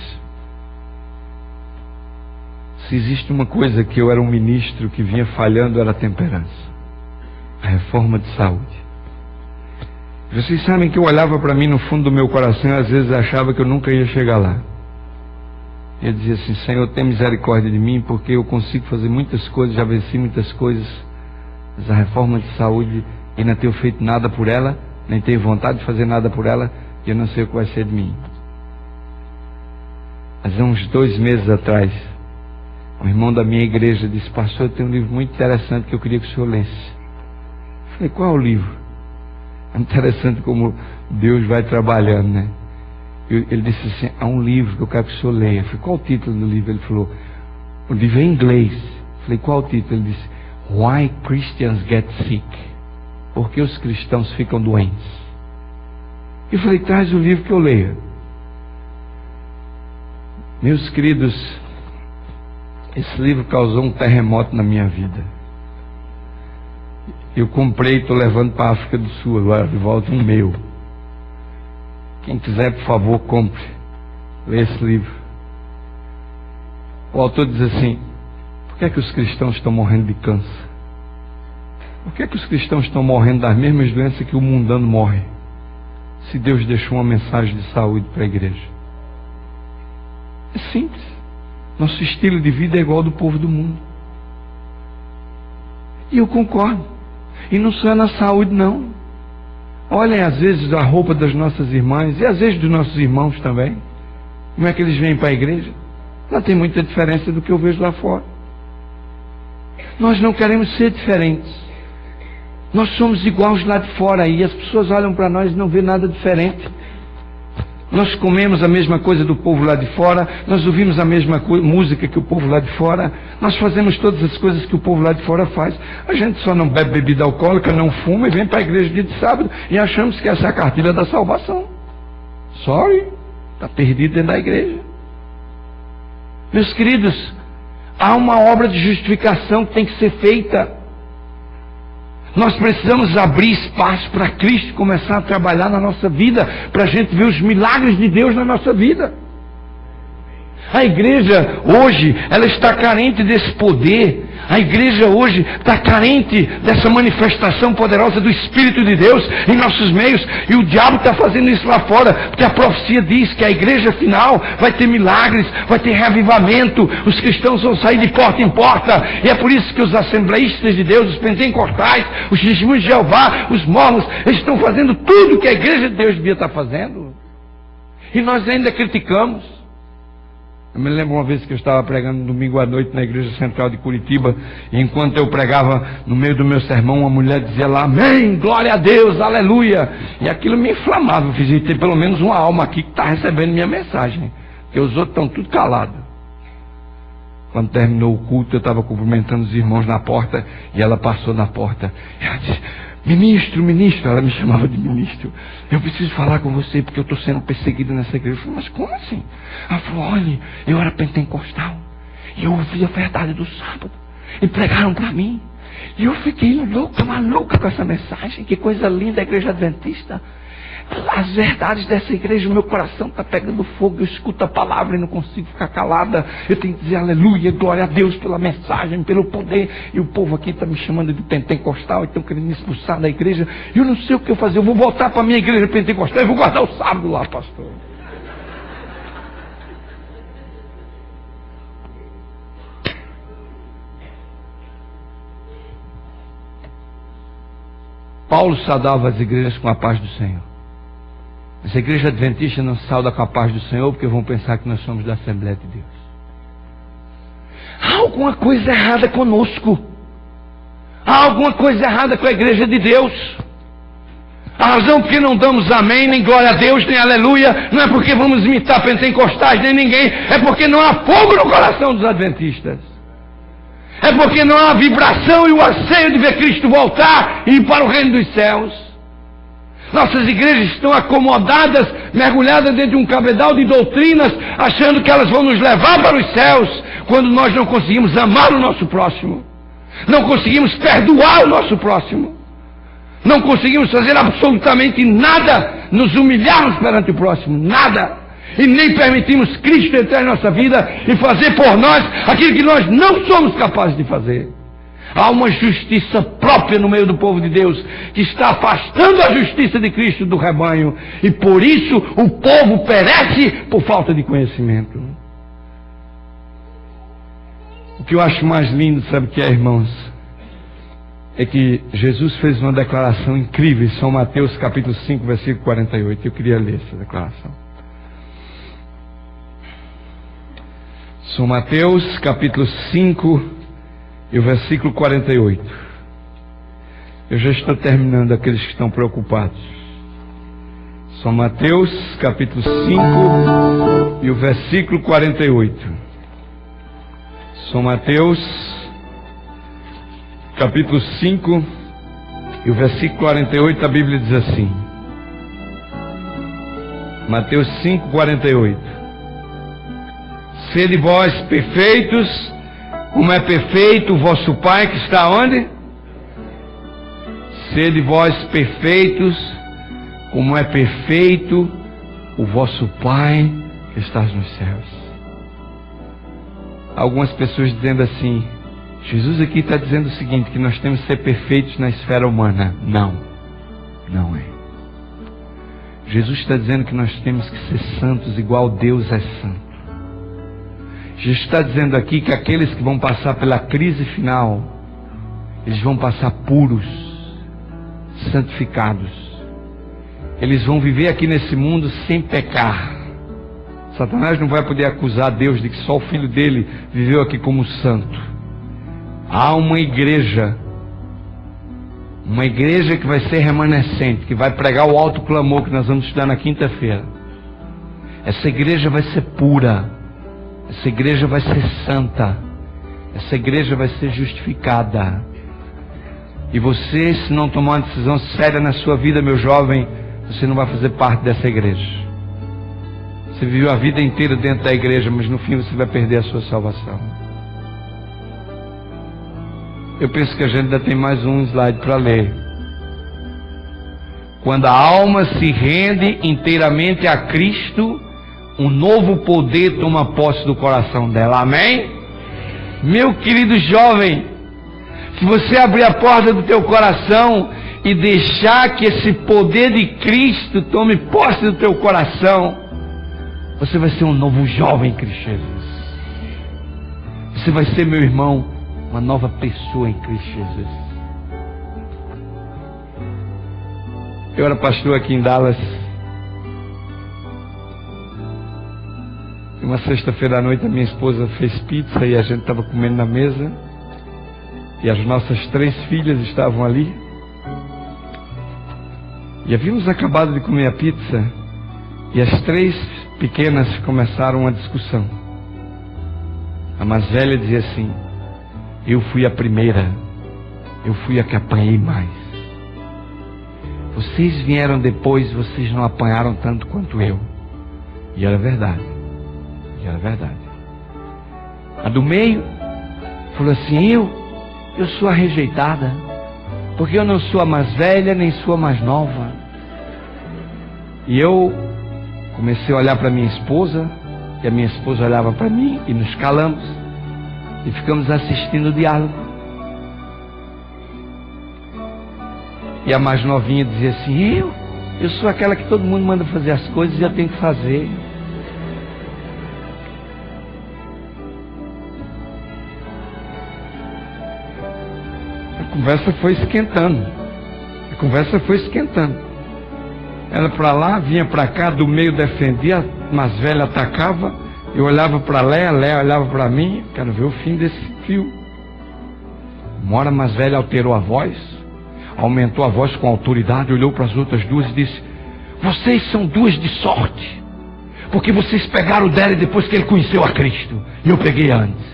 Se existe uma coisa que eu era um ministro que vinha falhando, era a temperança. A reforma de saúde. Vocês sabem que eu olhava para mim no fundo do meu coração e às vezes achava que eu nunca ia chegar lá. Eu dizia assim, Senhor, tem misericórdia de mim, porque eu consigo fazer muitas coisas, já venci muitas coisas, mas a reforma de saúde, eu não tenho feito nada por ela, nem tenho vontade de fazer nada por ela, e eu não sei o que vai ser de mim. Mas há uns 2 meses atrás, um irmão da minha igreja disse, pastor, eu tenho um livro muito interessante que eu queria que o senhor lesse. Eu falei, qual é o livro? É interessante como Deus vai trabalhando, né? Ele disse assim, há um livro que eu quero que o senhor leia. Eu falei, qual o título do livro? Ele falou, o livro é em inglês. Eu falei, qual o título? Ele disse, Why Christians Get Sick. Por que os cristãos ficam doentes? Eu falei, traz o livro que eu leia. Meus queridos, esse livro causou um terremoto na minha vida. Eu comprei e estou levando para a África do Sul agora, de volta um meu. Quem quiser, por favor, compre. Lê esse livro. O autor diz assim, por que é que os cristãos estão morrendo de câncer? Por que é que os cristãos estão morrendo das mesmas doenças que o mundano morre? Se Deus deixou uma mensagem de saúde para a igreja. É simples. Nosso estilo de vida é igual ao do povo do mundo. E eu concordo. E não só é na saúde, não. Olhem às vezes a roupa das nossas irmãs e às vezes dos nossos irmãos também. Como é que eles vêm para a igreja? Não tem muita diferença do que eu vejo lá fora. Nós não queremos ser diferentes. Nós somos iguais lá de fora e as pessoas olham para nós e não vê nada diferente. Nós comemos a mesma coisa do povo lá de fora, nós ouvimos a mesma música que o povo lá de fora, nós fazemos todas as coisas que o povo lá de fora faz. A gente só não bebe bebida alcoólica, não fuma e vem para a igreja dia de sábado e achamos que essa é a cartilha da salvação. Sorry, está perdido dentro da igreja. Meus queridos, há uma obra de justificação que tem que ser feita. Nós precisamos abrir espaço para Cristo começar a trabalhar na nossa vida, para a gente ver os milagres de Deus na nossa vida. A igreja hoje, ela está carente desse poder. A igreja hoje está carente dessa manifestação poderosa do Espírito de Deus em nossos meios. E o diabo está fazendo isso lá fora, porque a profecia diz que a igreja final vai ter milagres, vai ter reavivamento, os cristãos vão sair de porta em porta. E é por isso que os assembleístas de Deus, os pentecostais, os testemunhos de Jeová, os mormons, eles estão fazendo tudo que a igreja de Deus devia estar fazendo. E nós ainda criticamos. Eu me lembro uma vez que eu estava pregando domingo à noite na igreja central de Curitiba, e enquanto eu pregava, no meio do meu sermão, uma mulher dizia lá, amém, glória a Deus, aleluia, e aquilo me inflamava. Eu fiz, tem pelo menos uma alma aqui que está recebendo minha mensagem, porque os outros estão tudo calados. Quando terminou o culto, eu estava cumprimentando os irmãos na porta, e ela passou na porta, e ela disse, ministro, ela me chamava de ministro, eu preciso falar com você porque eu estou sendo perseguido nessa igreja. Eu falei, mas como assim? Ela falou, olha, eu era pentecostal e eu ouvi a verdade do sábado e pregaram para mim e eu fiquei maluca com essa mensagem. Que coisa linda a igreja adventista, as verdades dessa igreja, o meu coração está pegando fogo, eu escuto a palavra e não consigo ficar calada, eu tenho que dizer aleluia, glória a Deus pela mensagem, pelo poder, e o povo aqui está me chamando de pentecostal e estão querendo me expulsar da igreja, e eu não sei o que eu fazer, eu vou voltar para a minha igreja pentecostal e vou guardar o sábado lá, pastor. Paulo saudava as igrejas com a paz do Senhor. Essa igreja adventista não sauda com a paz do Senhor porque vão pensar que nós somos da Assembleia de Deus. Há alguma coisa errada conosco. Há alguma coisa errada com a igreja de Deus. A razão porque não damos amém, nem glória a Deus, nem aleluia, não é porque vamos imitar pentecostais, nem ninguém. É porque não há fogo no coração dos adventistas. É porque não há vibração e o anseio de ver Cristo voltar e ir para o reino dos céus. Nossas igrejas estão acomodadas, mergulhadas dentro de um cabedal de doutrinas, achando que elas vão nos levar para os céus, quando nós não conseguimos amar o nosso próximo, não conseguimos perdoar o nosso próximo, não conseguimos fazer absolutamente nada, nos humilharmos perante o próximo, nada, e nem permitimos Cristo entrar em nossa vida e fazer por nós aquilo que nós não somos capazes de fazer. Há uma justiça própria no meio do povo de Deus, que está afastando a justiça de Cristo do rebanho, e por isso o povo perece por falta de conhecimento. O que eu acho mais lindo, sabe o que é, irmãos? É que Jesus fez uma declaração incrível em São Mateus capítulo 5, versículo 48. Eu queria ler essa declaração. São Mateus capítulo 5 e o versículo 48. Eu já estou terminando, aqueles que estão preocupados. São Mateus capítulo 5 e o versículo 48. São Mateus capítulo 5 e o versículo 48, a Bíblia diz assim. Mateus 5, 48. Sede vós perfeitos, como é perfeito o vosso Pai que está onde? Sede vós perfeitos, como é perfeito o vosso Pai que está nos céus. Algumas pessoas dizendo assim, Jesus aqui está dizendo o seguinte, que nós temos que ser perfeitos na esfera humana. Não, não é. Jesus está dizendo que nós temos que ser santos igual Deus é santo. Jesus está dizendo aqui que aqueles que vão passar pela crise final, eles vão passar puros, santificados. Eles vão viver aqui nesse mundo sem pecar. Satanás não vai poder acusar Deus de que só o filho dele viveu aqui como santo. Há uma igreja que vai ser remanescente, que vai pregar o alto clamor que nós vamos estudar na quinta-feira. Essa igreja vai ser pura. Essa igreja vai ser santa. Essa igreja vai ser justificada. E você, se não tomar uma decisão séria na sua vida, meu jovem, você não vai fazer parte dessa igreja. Você viveu a vida inteira dentro da igreja, mas no fim você vai perder a sua salvação. Eu penso que a gente ainda tem mais um slide para ler. Quando a alma se rende inteiramente a Cristo, um novo poder toma posse do coração dela. Amém? Meu querido jovem, se você abrir a porta do teu coração e deixar que esse poder de Cristo tome posse do teu coração, você vai ser um novo jovem em Cristo Jesus. Você vai ser, meu irmão, uma nova pessoa em Cristo Jesus. Eu era pastor aqui em Dallas. Uma sexta-feira à noite a minha esposa fez pizza e a gente estava comendo na mesa. E as nossas 3 filhas estavam ali. E havíamos acabado de comer a pizza. E as 3 pequenas começaram uma discussão. A mais velha dizia assim: eu fui a primeira. Eu fui a que apanhei mais. Vocês vieram depois, vocês não apanharam tanto quanto eu. E era verdade. E era verdade. A do meio falou assim: eu sou a rejeitada, porque eu não sou a mais velha, nem sou a mais nova. E eu comecei a olhar para minha esposa, e a minha esposa olhava para mim, e nos calamos, e ficamos assistindo o diálogo. E a mais novinha dizia assim: eu sou aquela que todo mundo manda fazer as coisas e eu tenho que fazer. A conversa foi esquentando. A conversa foi esquentando. Ela para lá, vinha para cá, do meio defendia, a mais velha atacava. Eu olhava para Léa, Léa olhava para mim. Quero ver o fim desse fio. Uma hora a mais velha alterou a voz, aumentou a voz com autoridade, olhou para as outras 2 e disse: vocês são 2 de sorte, porque vocês pegaram o Derry depois que ele conheceu a Cristo, e eu peguei antes.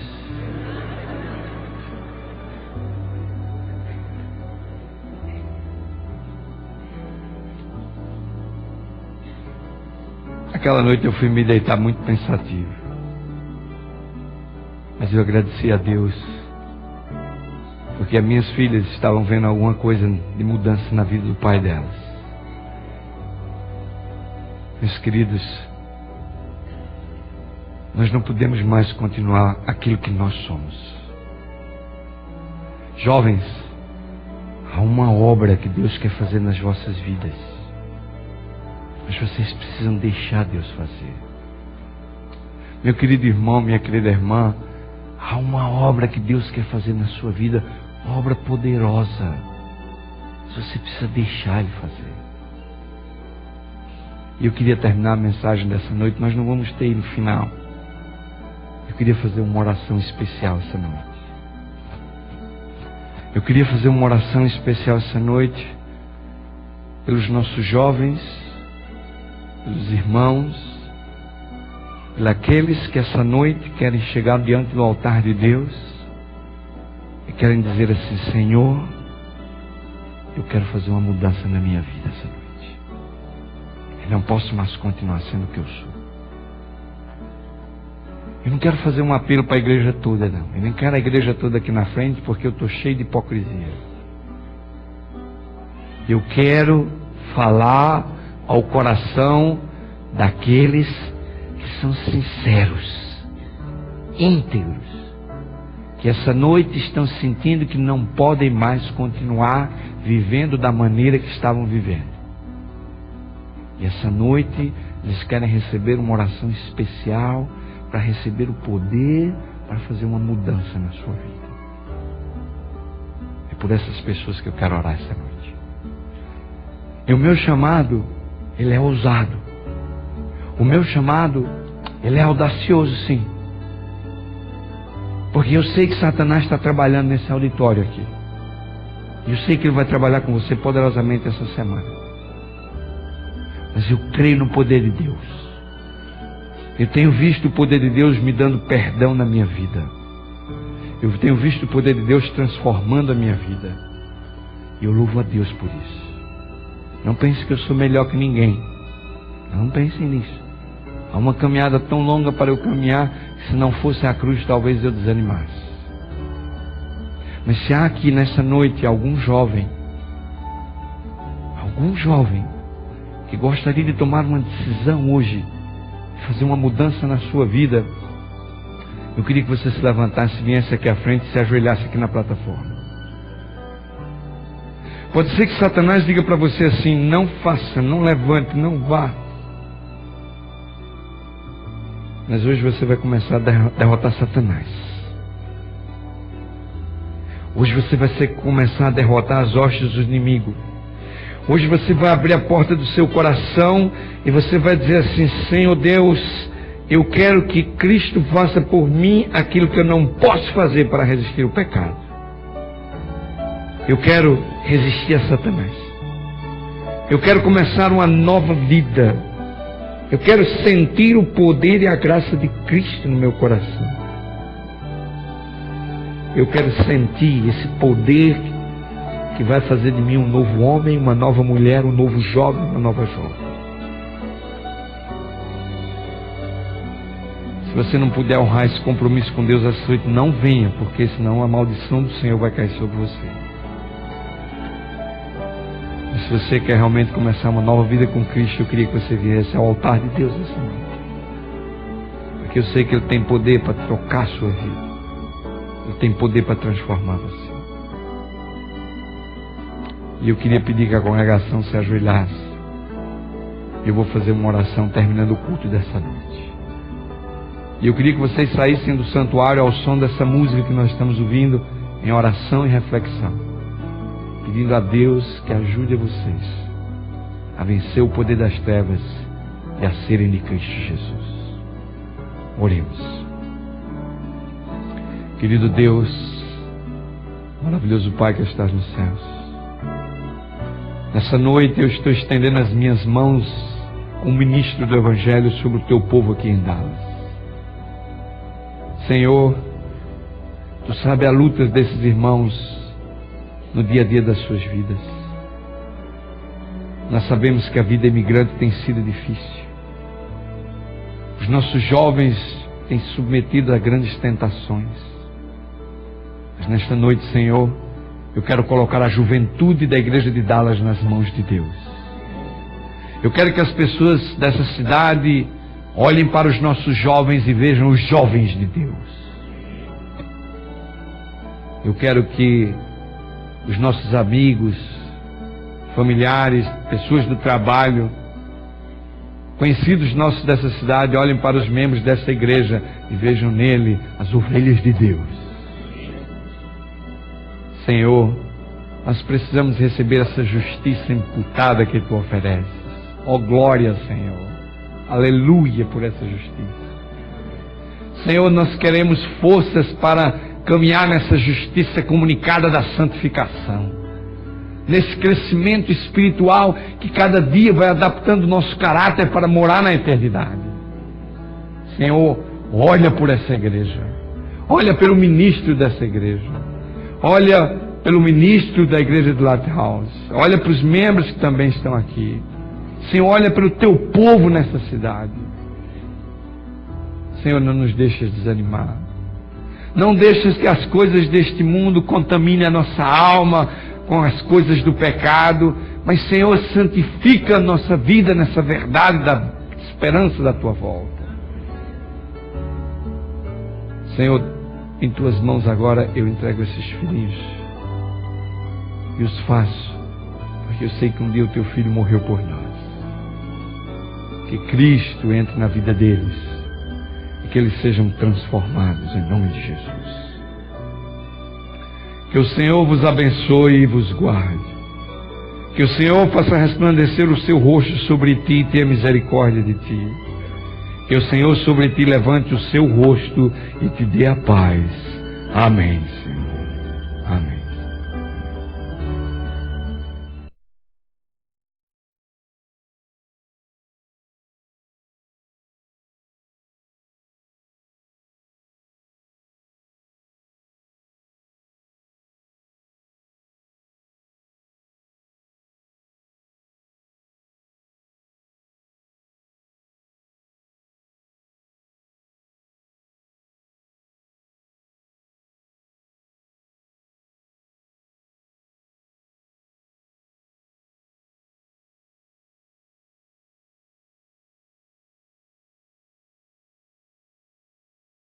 Aquela noite eu fui me deitar muito pensativo, mas eu agradeci a Deus, porque as minhas filhas estavam vendo alguma coisa de mudança na vida do pai delas. Meus queridos, nós não podemos mais continuar aquilo que nós somos. Jovens, há uma obra que Deus quer fazer nas vossas vidas, mas vocês precisam deixar Deus fazer. Meu querido irmão, minha querida irmã, há uma obra que Deus quer fazer na sua vida, uma obra poderosa. Você precisa deixar Ele fazer. E eu queria terminar a mensagem dessa noite. Nós não vamos ter no final. Eu queria fazer uma oração especial essa noite. Eu queria fazer uma oração especial essa noite pelos nossos jovens, pelos irmãos, pelos aqueles que essa noite querem chegar diante do altar de Deus e querem dizer assim: Senhor, eu quero fazer uma mudança na minha vida essa noite. Eu não posso mais continuar sendo o que eu sou. Eu não quero fazer um apelo para a igreja toda, não. Eu nem quero a igreja toda aqui na frente, porque eu estou cheio de hipocrisia. Eu quero falar ao coração daqueles que são sinceros, íntegros, que essa noite estão sentindo que não podem mais continuar vivendo da maneira que estavam vivendo. E essa noite eles querem receber uma oração especial para receber o poder para fazer uma mudança na sua vida. É por essas pessoas que eu quero orar essa noite. E o meu chamado, ele é ousado. O meu chamado, ele é audacioso, sim. Porque eu sei que Satanás está trabalhando nesse auditório aqui. E eu sei que ele vai trabalhar com você poderosamente essa semana. Mas eu creio no poder de Deus. Eu tenho visto o poder de Deus me dando perdão na minha vida. Eu tenho visto o poder de Deus transformando a minha vida. E eu louvo a Deus por isso. Não pense que eu sou melhor que ninguém. Não pensem nisso. Há uma caminhada tão longa para eu caminhar, que se não fosse a cruz, talvez eu desanimasse. Mas se há aqui nessa noite algum jovem que gostaria de tomar uma decisão hoje, fazer uma mudança na sua vida, eu queria que você se levantasse, viesse aqui à frente e se ajoelhasse aqui na plataforma. Pode ser que Satanás diga para você assim: não faça, não levante, não vá. Mas hoje você vai começar a derrotar Satanás. Hoje você vai começar a derrotar as hostes do inimigo. Hoje você vai abrir a porta do seu coração e você vai dizer assim: Senhor Deus, eu quero que Cristo faça por mim aquilo que eu não posso fazer para resistir ao pecado. Eu quero resistir a Satanás. Eu quero começar uma nova vida. Eu quero sentir o poder e a graça de Cristo no meu coração. Eu quero sentir esse poder que vai fazer de mim um novo homem, uma nova mulher, um novo jovem, uma nova jovem. Se você não puder honrar esse compromisso com Deus essa noite, não venha, porque senão a maldição do Senhor vai cair sobre você. Mas se você quer realmente começar uma nova vida com Cristo, eu queria que você viesse ao altar de Deus essa noite. Porque eu sei que Ele tem poder para trocar a sua vida. Ele tem poder para transformar você. E eu queria pedir que a congregação se ajoelhasse. Eu vou fazer uma oração terminando o culto dessa noite. E eu queria que vocês saíssem do santuário ao som dessa música que nós estamos ouvindo, em oração e reflexão, pedindo a Deus que ajude a vocês a vencer o poder das trevas e a serem de Cristo Jesus. Oremos. Querido Deus, maravilhoso Pai que estás nos céus, nessa noite eu estou estendendo as minhas mãos como ministro do Evangelho sobre o teu povo aqui em Dallas. Senhor, Tu sabes a luta desses irmãos no dia a dia das suas vidas. Nós sabemos que a vida imigrante tem sido difícil. Os nossos jovens têm se submetido a grandes tentações. Mas nesta noite, Senhor, eu quero colocar a juventude da igreja de Dallas nas mãos de Deus. Eu quero que as pessoas dessa cidade olhem para os nossos jovens e vejam os jovens de Deus. Eu quero que os nossos amigos, familiares, pessoas do trabalho, conhecidos nossos dessa cidade, olhem para os membros dessa igreja e vejam nele as ovelhas de Deus. Senhor, nós precisamos receber essa justiça imputada que Tu ofereces. Ó glória, Senhor. Aleluia por essa justiça. Senhor, nós queremos forças para caminhar nessa justiça comunicada da santificação. Nesse crescimento espiritual que cada dia vai adaptando o nosso caráter para morar na eternidade. Senhor, olha por essa igreja. Olha pelo ministro dessa igreja. Olha pelo ministro da igreja do Lighthouse. Olha para os membros que também estão aqui. Senhor, olha pelo Teu povo nessa cidade. Senhor, não nos deixes desanimar. Não deixes que as coisas deste mundo contaminem a nossa alma com as coisas do pecado. Mas, Senhor, santifica a nossa vida nessa verdade da esperança da Tua volta. Senhor, em Tuas mãos agora eu entrego esses filhinhos e os faço, porque eu sei que um dia o Teu Filho morreu por nós. Que Cristo entre na vida deles e que eles sejam transformados em nome de Jesus. Que o Senhor vos abençoe e vos guarde. Que o Senhor faça resplandecer o seu rosto sobre ti e tenha misericórdia de ti. Que o Senhor sobre ti levante o seu rosto e te dê a paz. Amém, Senhor. Amém.